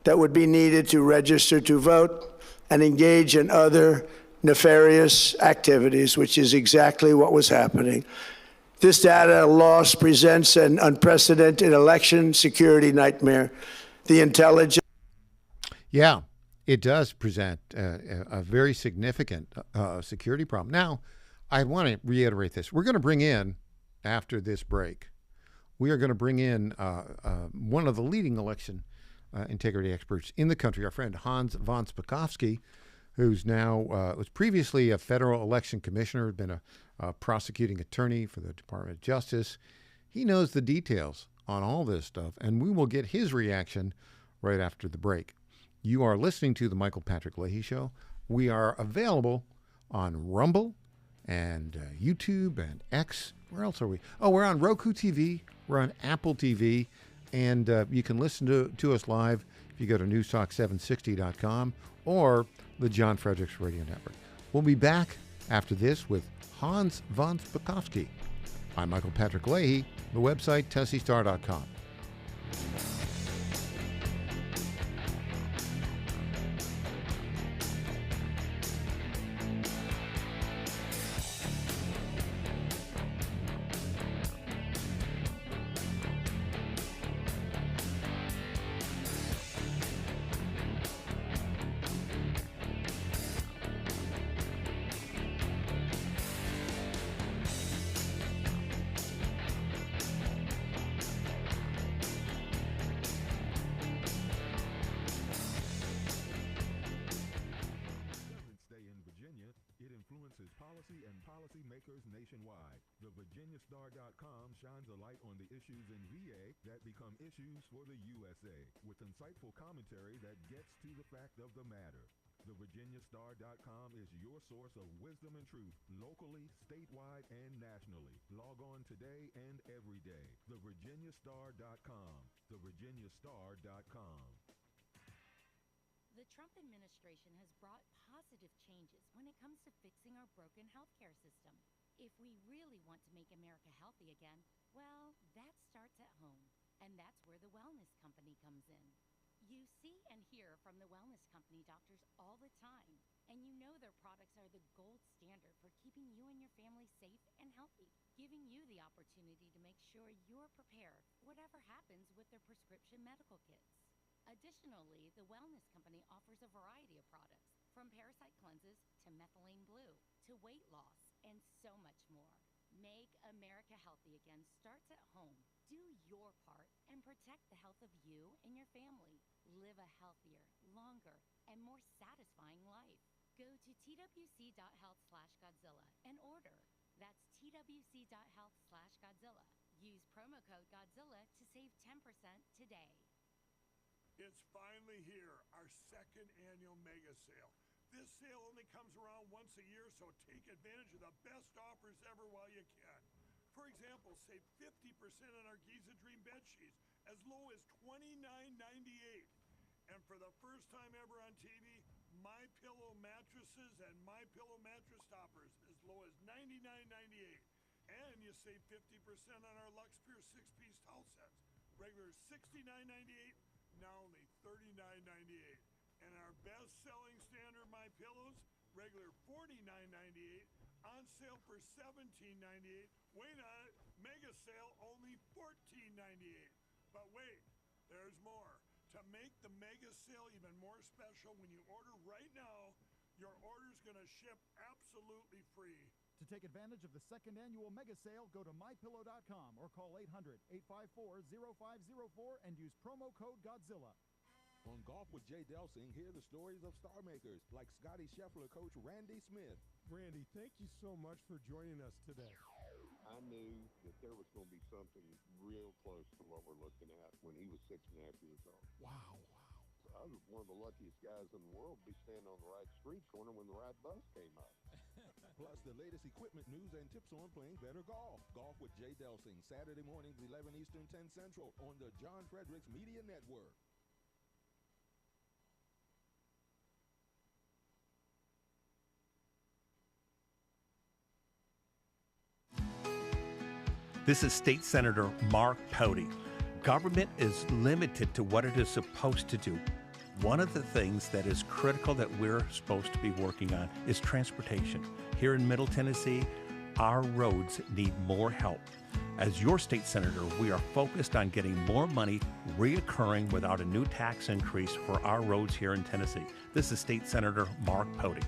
that would be needed to register to vote and engage in other nefarious activities, which is exactly what was happening. This data loss presents an unprecedented election security nightmare. The intelligence. Yeah, it does present a very significant security problem. Now, I want to reiterate this. We're going to bring in, after this break, we are going to bring in one of the leading election integrity experts in the country, our friend Hans von Spakovsky, who's now was previously a federal election commissioner, had been a prosecuting attorney for the Department of Justice. He knows the details on all this stuff, and we will get his reaction right after the break. You are listening to the Michael Patrick Leahy Show. We are available on Rumble and YouTube and X. Where else are we? Oh, we're on Roku TV. We're on Apple TV. And you can listen to us live if you go to newstalk760.com or the John Fredericks Radio Network. We'll be back after this with Hans von Spakovsky. I'm Michael Patrick Leahy, the website, TennesseeStar.com. Policy and policymakers nationwide. The VirginiaStar.com shines a light on the issues in VA that become issues for the USA, with insightful commentary that gets to the fact of the matter. The VirginiaStar.com is your source of wisdom and truth, locally, statewide, and nationally. Log on today and every day. The VirginiaStar.com. The VirginiaStar.com. The Trump administration has brought positive changes when it comes to fixing our broken healthcare system. If we really want to make America healthy again, well, that starts at home. And that's where the Wellness Company comes in. You see and hear from the Wellness Company doctors all the time, and you know their products are the gold standard for keeping you and your family safe and healthy, giving you the opportunity to make sure you're prepared whatever happens with their prescription medical kits. Additionally, the Wellness Company offers a variety of products, from parasite cleanses to methylene blue to weight loss and so much more. Make America healthy again starts at home. Do your part and protect the health of you and your family. Live a healthier, longer, and more satisfying life. Go to twc.health/Godzilla and order. That's twc.health/Godzilla. Use promo code Godzilla to save 10% today. It's finally here, our second annual mega sale. This sale only comes around once a year, so take advantage of the best offers ever while you can. For example, save 50% on our Giza Dream bed sheets as low as $29.98. And for the first time ever on TV, My Pillow mattresses and My Pillow mattress toppers as low as $99.98. And you save 50% on our Lux Pure 6-piece towel sets. Regular $69.98, now only $39.98. And our best-selling standard My Pillows, regular $49.98, on sale for $17.98. Wait on it, mega sale only $14.98. But wait, there's more. To make the mega sale even more special, when you order right now, your order's going to ship absolutely free. To take advantage of the second annual mega sale, go to mypillow.com or call 800-854-0504 and use promo code Godzilla. On Golf with Jay Delsing, hear the stories of star makers like Scotty Scheffler coach Randy Smith. Randy, thank you so much for joining us today. I knew that there was going to be something real close to what we're looking at when he was 6.5 years old. Wow. I was one of the luckiest guys in the world to be standing on the right street corner when the right bus came up. Plus the latest equipment news and tips on playing better golf. Golf with Jay Delsing, Saturday mornings 11 Eastern, 10 Central on the John Fredericks Media Network. This is State Senator Mark Pody. Government is limited to what it is supposed to do. One of the things that is critical that we're supposed to be working on is transportation. Here in Middle Tennessee, our roads need more help. As your state senator, we are focused on getting more money reoccurring without a new tax increase for our roads here in Tennessee. This is State Senator Mark Pody.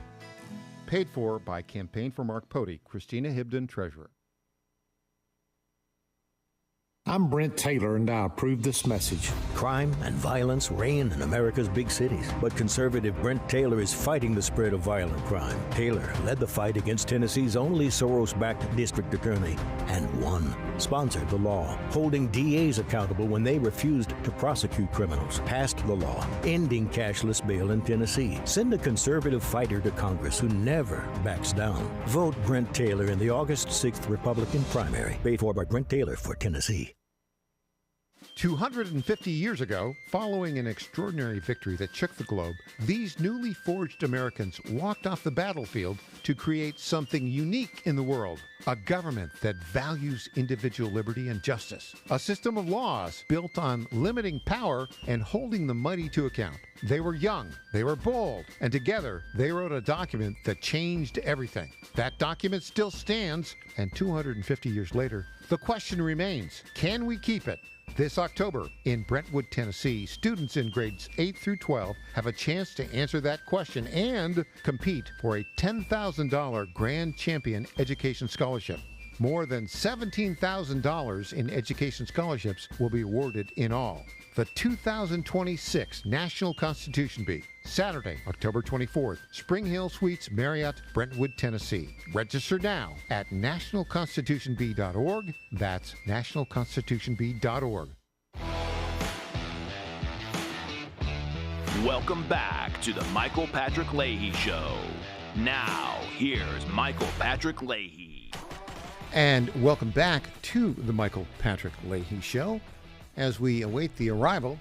Paid for by Campaign for Mark Pody, Christina Hibden, Treasurer. I'm Brent Taylor, and I approve this message. Crime and violence reign in America's big cities, but conservative Brent Taylor is fighting the spread of violent crime. Taylor led the fight against Tennessee's only Soros-backed district attorney and won. Sponsored the law, holding DAs accountable when they refused to prosecute criminals. Passed the law, ending cashless bail in Tennessee. Send a conservative fighter to Congress who never backs down. Vote Brent Taylor in the August 6th Republican primary. Paid for by Brent Taylor for Tennessee. 250 years ago, following an extraordinary victory that shook the globe, these newly forged Americans walked off the battlefield to create something unique in the world. A government that values individual liberty and justice. A system of laws built on limiting power and holding the mighty to account. They were young, they were bold, and together they wrote a document that changed everything. That document still stands, and 250 years later, the question remains, can we keep it? This October in Brentwood, Tennessee, students in grades 8 through 12 have a chance to answer that question and compete for a $10,000 Grand Champion Education Scholarship. More than $17,000 in education scholarships will be awarded in all. The 2026 National Constitution Bee, Saturday, October 24th, Spring Hill Suites, Marriott, Brentwood, Tennessee. Register now at nationalconstitutionbee.org. That's nationalconstitutionbee.org. Welcome back to the Michael Patrick Leahy Show. Now, here's Michael Patrick Leahy. And welcome back to the Michael Patrick Leahy Show as we await the arrival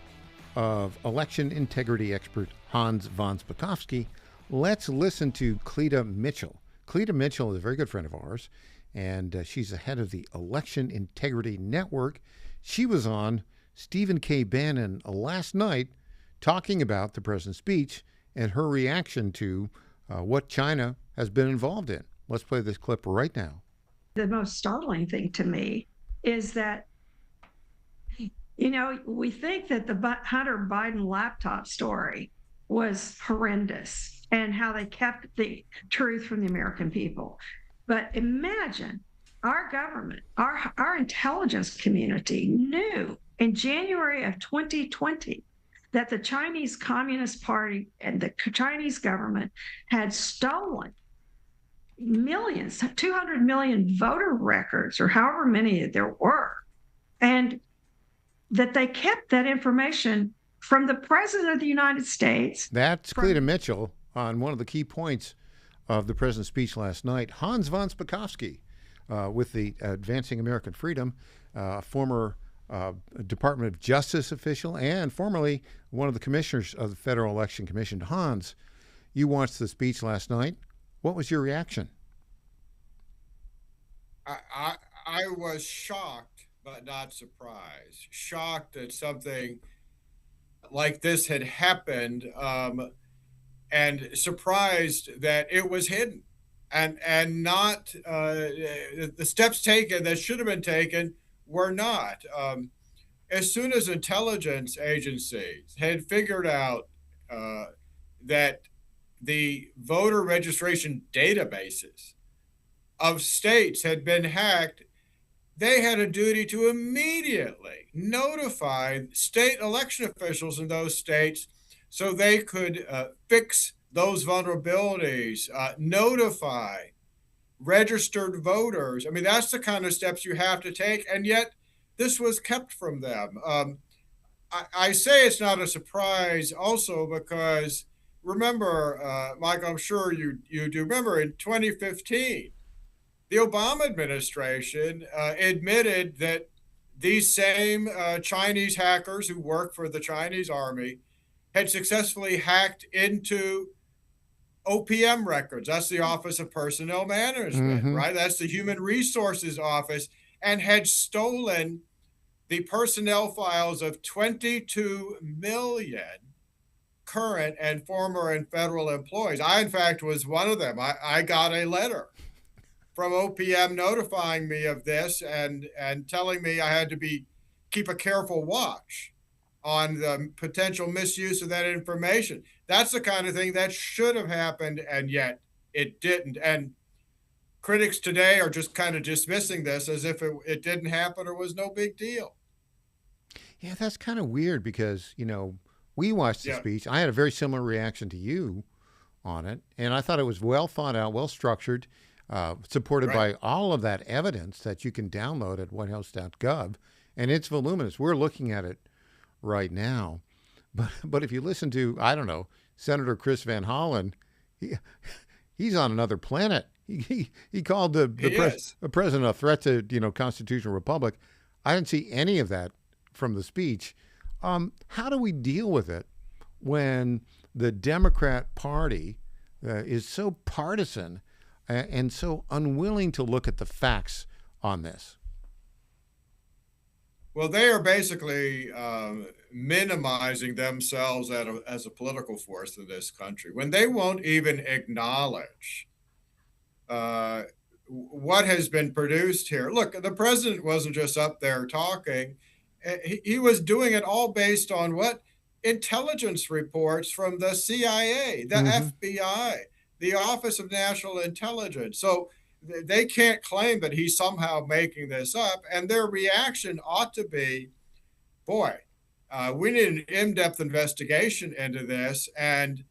of election integrity expert Hans von Spakovsky. Let's listen to Cleta Mitchell. Cleta Mitchell is a very good friend of ours, and she's the head of the Election Integrity Network. She was on Stephen K. Bannon last night talking about the president's speech and her reaction to what China has been involved in. Let's play this clip right now. The most startling thing to me is that, you know, we think that the Hunter Biden laptop story was horrendous and how they kept the truth from the American people. But imagine our government, our intelligence community knew in January of 2020 that the Chinese Communist Party and the Chinese government had stolen millions, 200 million voter records, or however many there were, and that they kept that information from the President of the United States. That's Cleta Mitchell on one of the key points of the president's speech last night. Hans von Spakovsky, with the Advancing American Freedom, former Department of Justice official and formerly one of the commissioners of the Federal Election Commission. Hans, you watched the speech last night. What was your reaction? I was shocked, but not surprised. Shocked that something like this had happened, and surprised that it was hidden, and not the steps taken that should have been taken were not. As soon as intelligence agencies had figured out that the voter registration databases of states had been hacked, they had a duty to immediately notify state election officials in those states so they could fix those vulnerabilities, notify registered voters. I mean, that's the kind of steps you have to take, and yet this was kept from them. I say it's not a surprise also because, remember, Mike, I'm sure you do remember in 2015, the Obama administration admitted that these same Chinese hackers who work for the Chinese army had successfully hacked into OPM records. That's the Office of Personnel Management, right? That's the Human Resources Office, and had stolen the personnel files of 22 million current and former and federal employees. I, in fact, was one of them. I got a letter from OPM notifying me of this and telling me I had to keep a careful watch on the potential misuse of that information. That's the kind of thing that should have happened, and yet it didn't. And critics today are just kind of dismissing this as if it didn't happen or was no big deal. Yeah, that's kind of weird because, we watched the speech. I had a very similar reaction to you on it, and I thought it was well thought out, well structured, supported by all of that evidence that you can download at whitehouse.gov, and it's voluminous. We're looking at it right now. But if you listen to, I don't know, Senator Chris Van Hollen, he's on another planet. He called the president a threat to, constitutional republic. I didn't see any of that from the speech. How do we deal with it when the Democrat Party is so partisan and so unwilling to look at the facts on this? Well, they are basically minimizing themselves as a political force in this country when they won't even acknowledge what has been produced here. Look, the president wasn't just up there talking. He was doing it all based on what? Intelligence reports from the CIA, the FBI, the Office of National Intelligence. So they can't claim that he's somehow making this up. And their reaction ought to be, boy, we need an in-depth investigation into this. And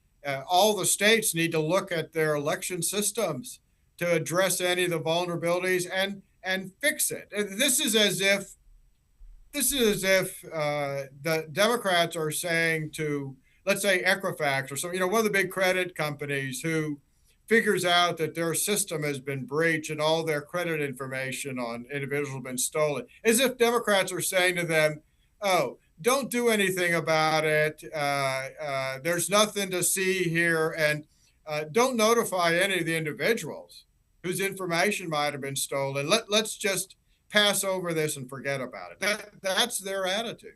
all the states need to look at their election systems to address any of the vulnerabilities and fix it. And this is as if the Democrats are saying to, let's say, Equifax or some, one of the big credit companies who figures out that their system has been breached and all their credit information on individuals have been stolen, as if Democrats are saying to them, oh, don't do anything about it. There's nothing to see here. And don't notify any of the individuals whose information might have been stolen. Let's just pass over this and forget about it. That's their attitude.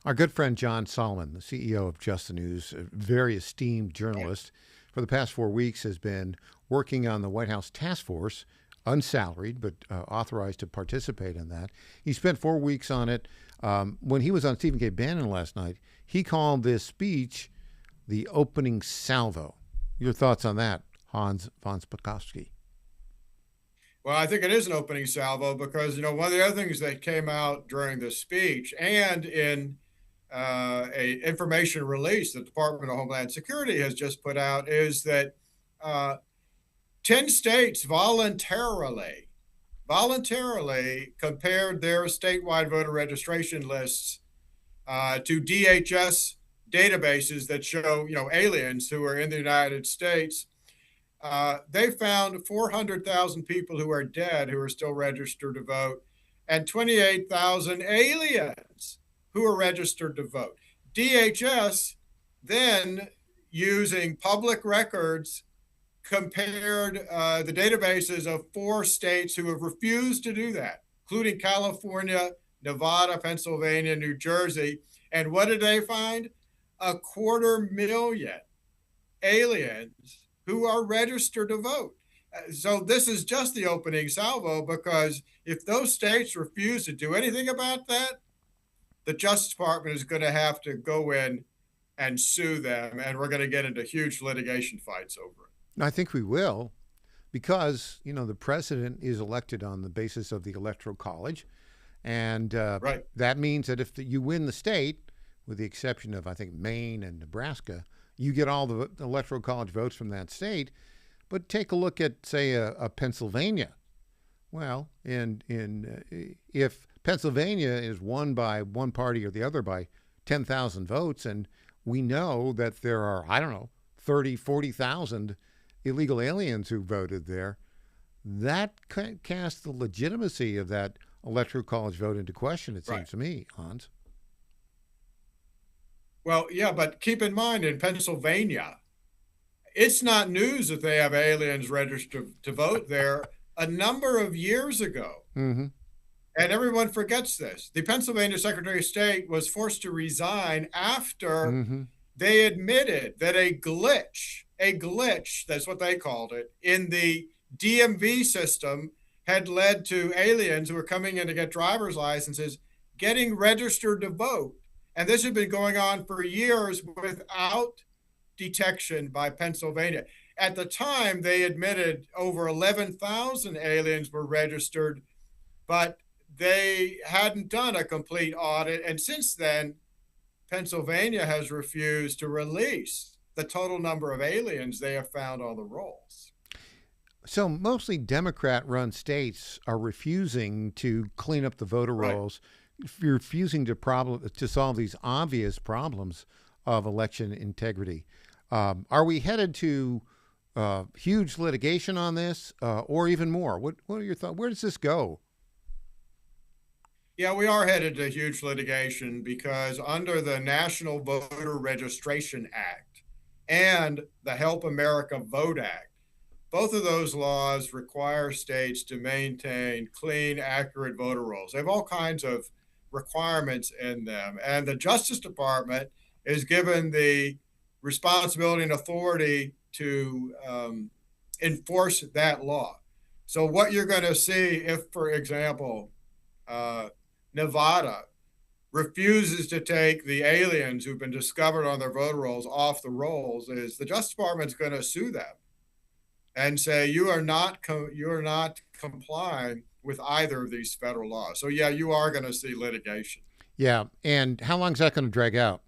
Our good friend John Solomon, the CEO of Just the News, a very esteemed journalist, for the past 4 weeks has been working on the White House task force, unsalaried, but authorized to participate in that. He spent 4 weeks on it. When he was on Stephen K. Bannon last night, he called this speech the opening salvo. Your thoughts on that, Hans von Spakovsky? Well, I think it is an opening salvo because, one of the other things that came out during the speech and in a information release the Department of Homeland Security has just put out is that 10 states voluntarily compared their statewide voter registration lists to DHS databases that show, aliens who are in the United States. They found 400,000 people who are dead who are still registered to vote, and 28,000 aliens who are registered to vote. DHS then, using public records, compared the databases of 4 states who have refused to do that, including California, Nevada, Pennsylvania, New Jersey. And what did they find? 250,000 aliens who are registered to vote. So this is just the opening salvo, because if those states refuse to do anything about that, the Justice Department is going to have to go in and sue them, and we're going to get into huge litigation fights over it. I think we will, because, the president is elected on the basis of the Electoral College. And right. That means that if you win the state, with the exception of, I think, Maine and Nebraska, you get all the Electoral College votes from that state. But take a look at, say, a Pennsylvania. Well, if Pennsylvania is won by one party or the other by 10,000 votes, and we know that there are, 30, 40,000 illegal aliens who voted there, that casts the legitimacy of that Electoral College vote into question, it seems to me, Hans. Well, yeah, but keep in mind, in Pennsylvania, it's not news that they have aliens registered to vote there a number of years ago. Mm-hmm. And everyone forgets this. The Pennsylvania Secretary of State was forced to resign after they admitted that a glitch, that's what they called it, in the DMV system had led to aliens who were coming in to get driver's licenses getting registered to vote. And this had been going on for years without detection by Pennsylvania. At the time, they admitted over 11,000 aliens were registered, but they hadn't done a complete audit. And since then, Pennsylvania has refused to release the total number of aliens they have found on the rolls. So mostly Democrat-run states are refusing to clean up the voter rolls, refusing to solve these obvious problems of election integrity. Are we headed to huge litigation on this, or even more? What are your thoughts? Where does this go? Yeah, we are headed to huge litigation, because under the National Voter Registration Act and the Help America Vote Act, both of those laws require states to maintain clean, accurate voter rolls. They have all kinds of requirements in them. And the Justice Department is given the responsibility and authority to enforce that law. So what you're going to see if, for example, Nevada refuses to take the aliens who've been discovered on their voter rolls off the rolls, is the Justice Department's going to sue them and say you are not complying with either of these federal laws. So yeah, you are going to see litigation. Yeah, and how long is that going to drag out?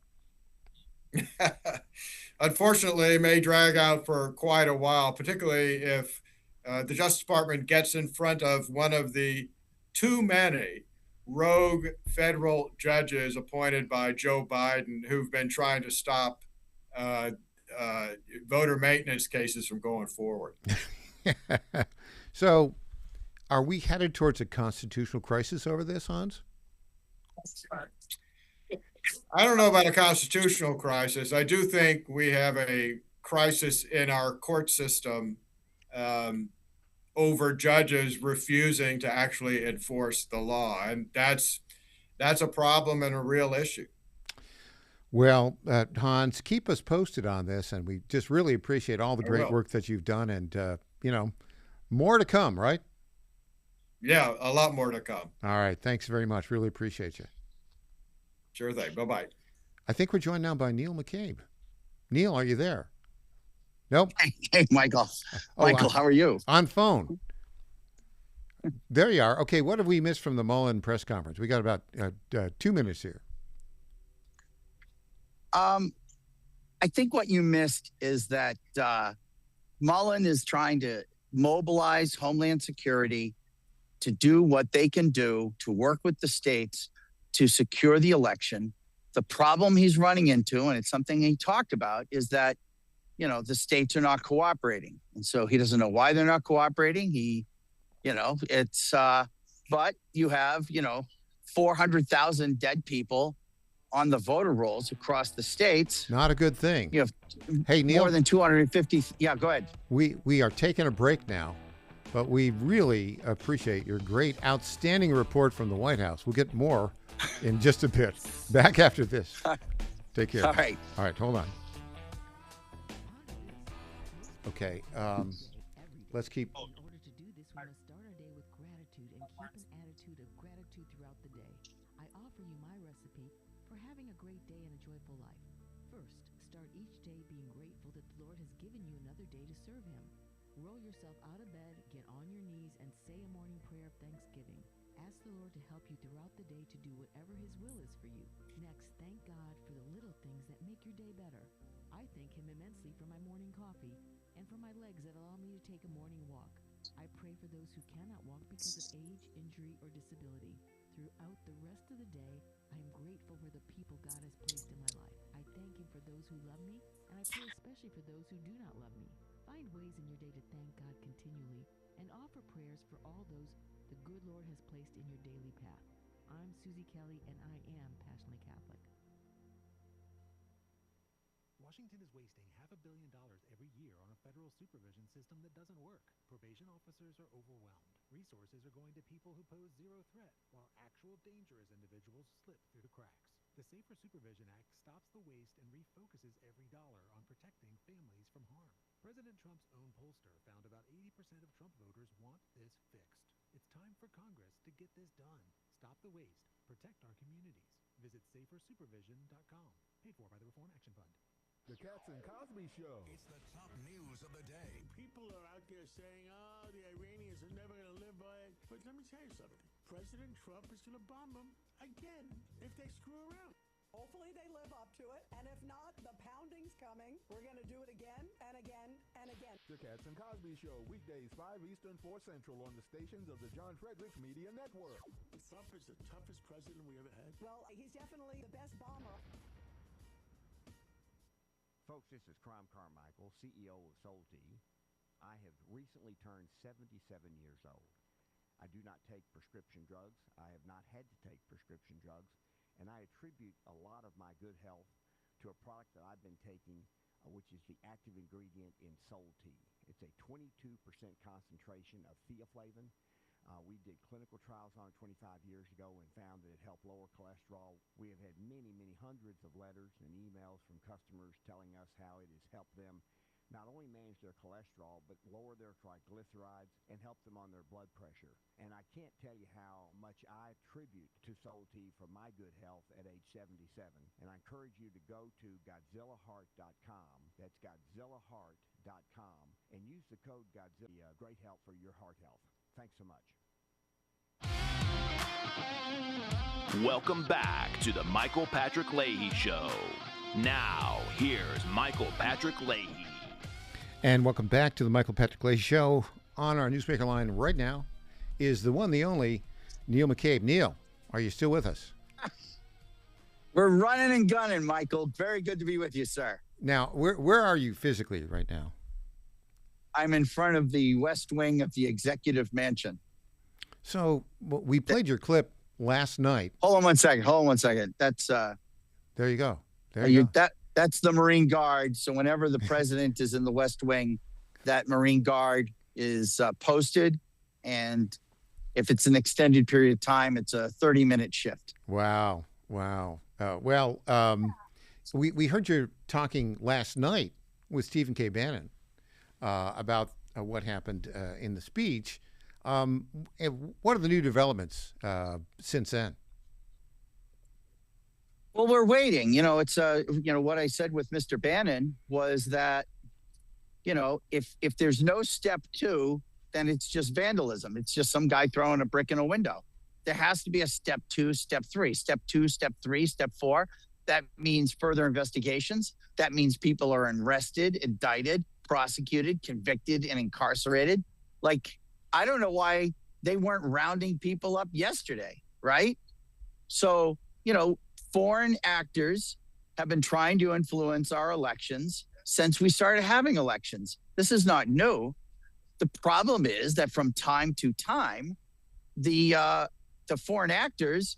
Unfortunately, it may drag out for quite a while, particularly if the Justice Department gets in front of one of the too many rogue federal judges appointed by Joe Biden who've been trying to stop voter maintenance cases from going forward. So are we headed towards a constitutional crisis over this, Hans? I don't know about a constitutional crisis. I do think we have a crisis in our court system over judges refusing to actually enforce the law. And that's a problem and a real issue. Well, Hans, keep us posted on this, and we just really appreciate all the great work that you've done, and, more to come, right? Yeah, a lot more to come. All right. Thanks very much. Really appreciate you. Sure thing. Bye-bye. I think we're joined now by Neil McCabe. Neil, are you there? Nope. Hey, Michael. Michael, how are you? On phone. There you are. Okay, what have we missed from the Mullen press conference? We got about 2 minutes here. I think what you missed is that Mullen is trying to mobilize Homeland Security to do what they can do to work with the states to secure the election. The problem he's running into, and it's something he talked about, is that, the states are not cooperating. And so he doesn't know why they're not cooperating. But you have, 400,000 dead people on the voter rolls across the states. Not a good thing. You have Hey, Neil, more than 250. Yeah, go ahead. We are taking a break now, but we really appreciate your great, outstanding report from the White House. We'll get more in just a bit. Back after this. Take care. All right. All right, hold on. Okay, let's keep... In order to do this, we must start our day with gratitude and keep an attitude of gratitude throughout the day. I offer you my recipe for having a great day and a joyful life. First, start each day being grateful that the Lord has given you another day to serve Him. Roll yourself out of bed, get on your knees, and say a morning prayer of thanksgiving. Ask the Lord to help you throughout the day to do whatever His will is for you. Next, thank God for the little things that make your day better. I thank Him immensely for my morning coffee and for my legs that allow me to take a morning walk. I pray for those who cannot walk because of age, injury, or disability. Throughout the rest of the day, I am grateful for the people God has placed in my life. I thank Him for those who love me, and I pray especially for those who do not love me. Find ways in your day to thank God continually and offer prayers for all those the good Lord has placed in your daily path. I'm Susie Kelly, and I am passionately Catholic. Washington is wasting $500 million every year on a federal supervision system that doesn't work. Probation officers are overwhelmed. Resources are going to people who pose zero threat, while actual dangerous individuals slip through the cracks. The Safer Supervision Act stops the waste and refocuses every dollar on protecting families from harm. President Trump's own pollster found about 80% of Trump voters want this fixed. It's time for Congress to get this done. Stop the waste. Protect our communities. Visit safersupervision.com. Paid for by the Reform Action Fund. The Cats and Cosby Show. It's the top news of the day. People are out there saying, the Iranians are never going to live by it. But let me tell you something. President Trump is going to bomb them again if they screw around. Hopefully they live up to it. And if not, the pounding's coming. We're going to do it again and again and again. The Cats and Cosby Show, weekdays 5 Eastern, 4 Central on the stations of the John Frederick Media Network. Trump is the toughest president we ever had. Well, he's definitely the best bomber. Folks, this is Crom Carmichael, CEO of Solti. I have recently turned 77 years old. I do not take prescription drugs. I have not had to take prescription drugs. And I attribute a lot of my good health to a product that I've been taking, which is the active ingredient in Solti. It's a 22% concentration of theaflavin. We did clinical trials on it 25 years ago and found that it helped lower cholesterol. We have had many, many hundreds of letters and emails from customers telling us how it has helped them not only manage their cholesterol, but lower their triglycerides and help them on their blood pressure. And I can't tell you how much I attribute to Solti for my good health at age 77. And I encourage you to go to GodzillaHeart.com. That's GodzillaHeart.com. And use the code Godzilla. Great help for your heart health. Thanks so much. Welcome back to the Michael Patrick Leahy Show. Now, here's Michael Patrick Leahy. And welcome back to the Michael Patrick Leahy Show. On our newsmaker line right now is the one, the only, Neil McCabe. Neil, are you still with us? We're running and gunning, Michael. Very good to be with you, sir. Now, where are you physically right now? I'm in front of the west wing of the executive mansion. So we played your clip last night. Hold on one second. That's there you go. There you go. That's the Marine Guard. So whenever the president is in the West Wing, that Marine Guard is posted. And if it's an extended period of time, it's a 30-minute shift. Wow. We heard you talking last night with Stephen K. Bannon about what happened in the speech. What are the new developments since then? Well, we're waiting. It's what I said with Mr. Bannon was that, if there's no step 2, then it's just vandalism. It's just some guy throwing a brick in a window. There has to be a step 2, step 3, step 2, step 3, step 4. That means further investigations. That means people are arrested, indicted, prosecuted, convicted, and incarcerated. I don't know why they weren't rounding people up yesterday, right? So, foreign actors have been trying to influence our elections since we started having elections. This is not new. The problem is that from time to time, the foreign actors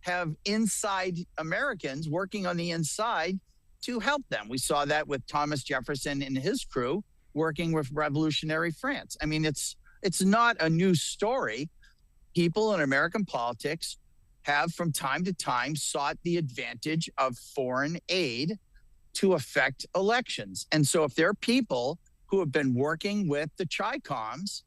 have inside Americans working on the inside to help them. We saw that with Thomas Jefferson and his crew working with revolutionary France. I mean, it's not a new story. People in American politics have from time to time sought the advantage of foreign aid to affect elections. And so if there are people who have been working with the Chi-Coms,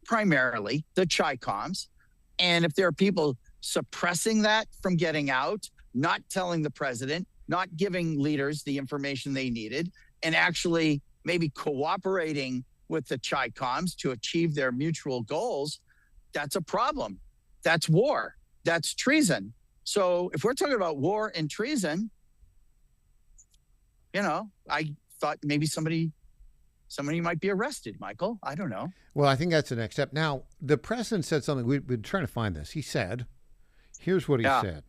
primarily the Chi-Coms, and if there are people suppressing that from getting out, not telling the president, not giving leaders the information they needed, and actually maybe cooperating with the Chi-Coms to achieve their mutual goals, that's a problem. That's war. That's treason. So if we're talking about war and treason, I thought maybe somebody might be arrested, Michael. I don't know. Well, I think that's the next step. Now, the president said something. We've been trying to find this. He said, here's what he said.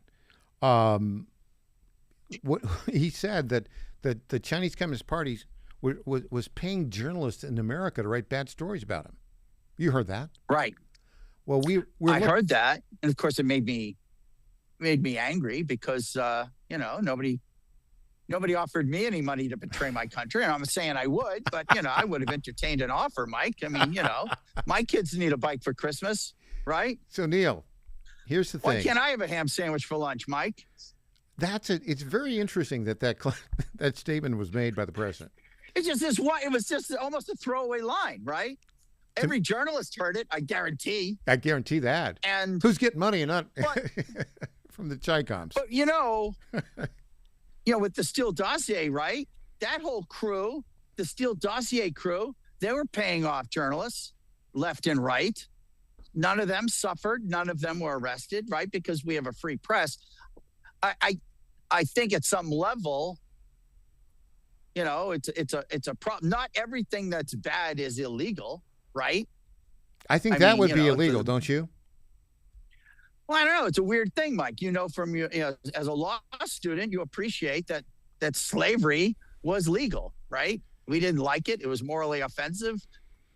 What he said that the Chinese Communist Party was paying journalists in America to write bad stories about him. You heard that? Right. Well, I heard that, and of course, it made me angry because nobody offered me any money to betray my country, and I'm saying I would, but I would have entertained an offer, Mike. I mean, my kids need a bike for Christmas, right? So Neil, here's the thing. Why can't I have a ham sandwich for lunch, Mike? That's it. It's very interesting that statement was made by the president. It's just it was just almost a throwaway line, right? Every journalist heard it, I guarantee. I guarantee that. And who's getting money and not from the Chi-Coms? But with the Steele dossier, right? That whole crew, the Steele dossier crew, they were paying off journalists left and right. None of them suffered. None of them were arrested, right? Because we have a free press. I think at some level, it's a problem. Not everything that's bad is illegal, right? I think that would be illegal, don't you? Well, I don't know. It's a weird thing, Mike. From as a law student, you appreciate that slavery was legal, right? We didn't like it. It was morally offensive.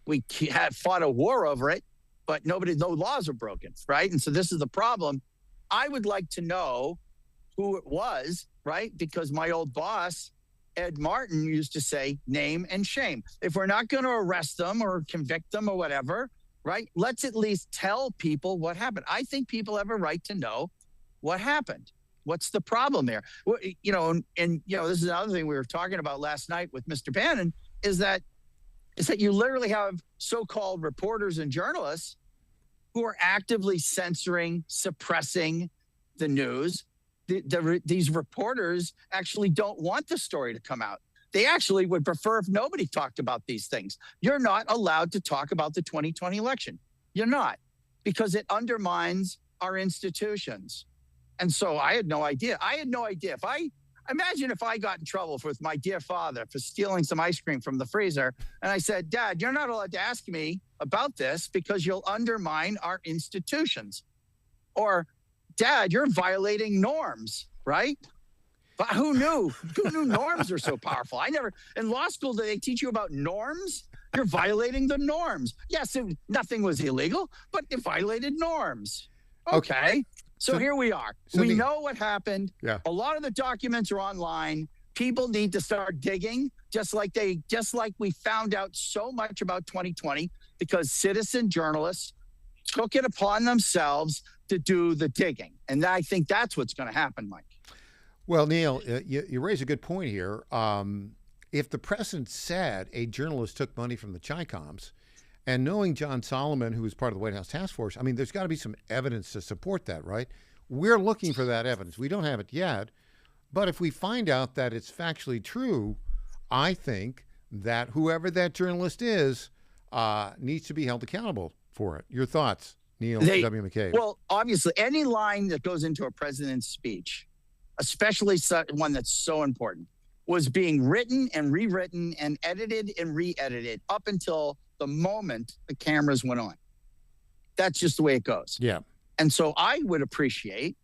We had fought a war over it, but no laws are broken, right? And so this is the problem. I would like to know who it was, right? Because my old boss, Ed Martin, used to say, name and shame. If we're not going to arrest them or convict them or whatever, right? Let's at least tell people what happened. I think people have a right to know what happened. What's the problem there? Well, this is another thing we were talking about last night with Mr. Bannon, is that you literally have so-called reporters and journalists who are actively censoring, suppressing the news. These reporters actually don't want the story to come out. They actually would prefer if nobody talked about these things. You're not allowed to talk about the 2020 election. You're not, because it undermines our institutions. And so I had no idea. Imagine if I got in trouble with my dear father for stealing some ice cream from the freezer, and I said, Dad, you're not allowed to ask me about this because you'll undermine our institutions. Or, Dad, you're violating norms, right? But who knew? Who knew norms are so powerful? In law school, did they teach you about norms? You're violating the norms. Yes, nothing was illegal, but it violated norms. Okay. So here we are. We know what happened. Yeah. A lot of the documents are online. People need to start digging, just like we found out so much about 2020, because citizen journalists took it upon themselves to do the digging. And I think that's what's going to happen, Mike. Well, Neil, you raise a good point here. If the president said a journalist took money from the Chi-Coms, and knowing John Solomon, who was part of the White House task force, I mean, there's got to be some evidence to support that, right? We're looking for that evidence. We don't have it yet. But if we find out that it's factually true, I think that whoever that journalist is needs to be held accountable for it. Your thoughts, Neil W. McCabe? Well, obviously, any line that goes into a president's speech, especially one that's so important, was being written and rewritten and edited and re-edited up until the moment the cameras went on. That's just the way it goes. Yeah. And so I would appreciate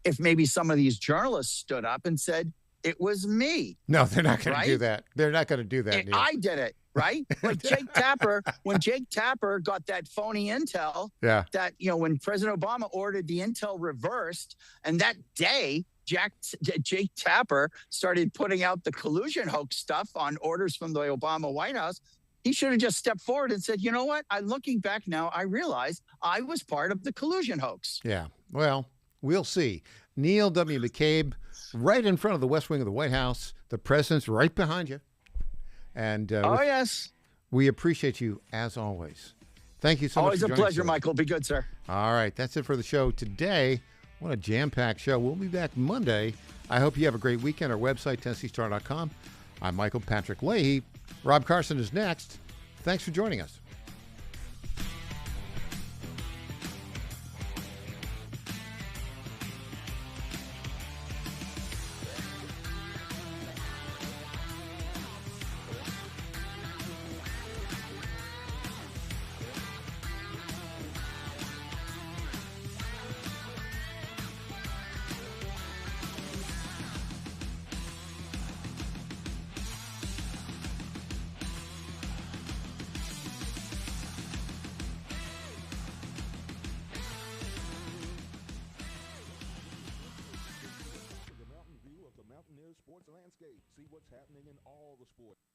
if maybe some of these journalists stood up and said, it was me. No, they're not going right? to do that. They're not going to do that, Neil. I did it, right? Like Jake Tapper, when Jake Tapper got that phony intel, Yeah. that, when President Obama ordered the intel reversed, and that day, Jake Tapper started putting out the collusion hoax stuff on orders from the Obama White House. He should have just stepped forward and said, you know what? I'm looking back now, I realize I was part of the collusion hoax. Yeah. Well, we'll see. Neil W. McCabe, right in front of the West Wing of the White House. The president's right behind you. And yes. We appreciate you as always. Thank you so Always much. Always a pleasure, Michael. Be good, sir. All right. That's it for the show today. What a jam-packed show. We'll be back Monday. I hope you have a great weekend. Our website, TennesseeStar.com. I'm Michael Patrick Leahy. Rob Carson is next. Thanks for joining us. Sports landscape. See what's happening in all the sports.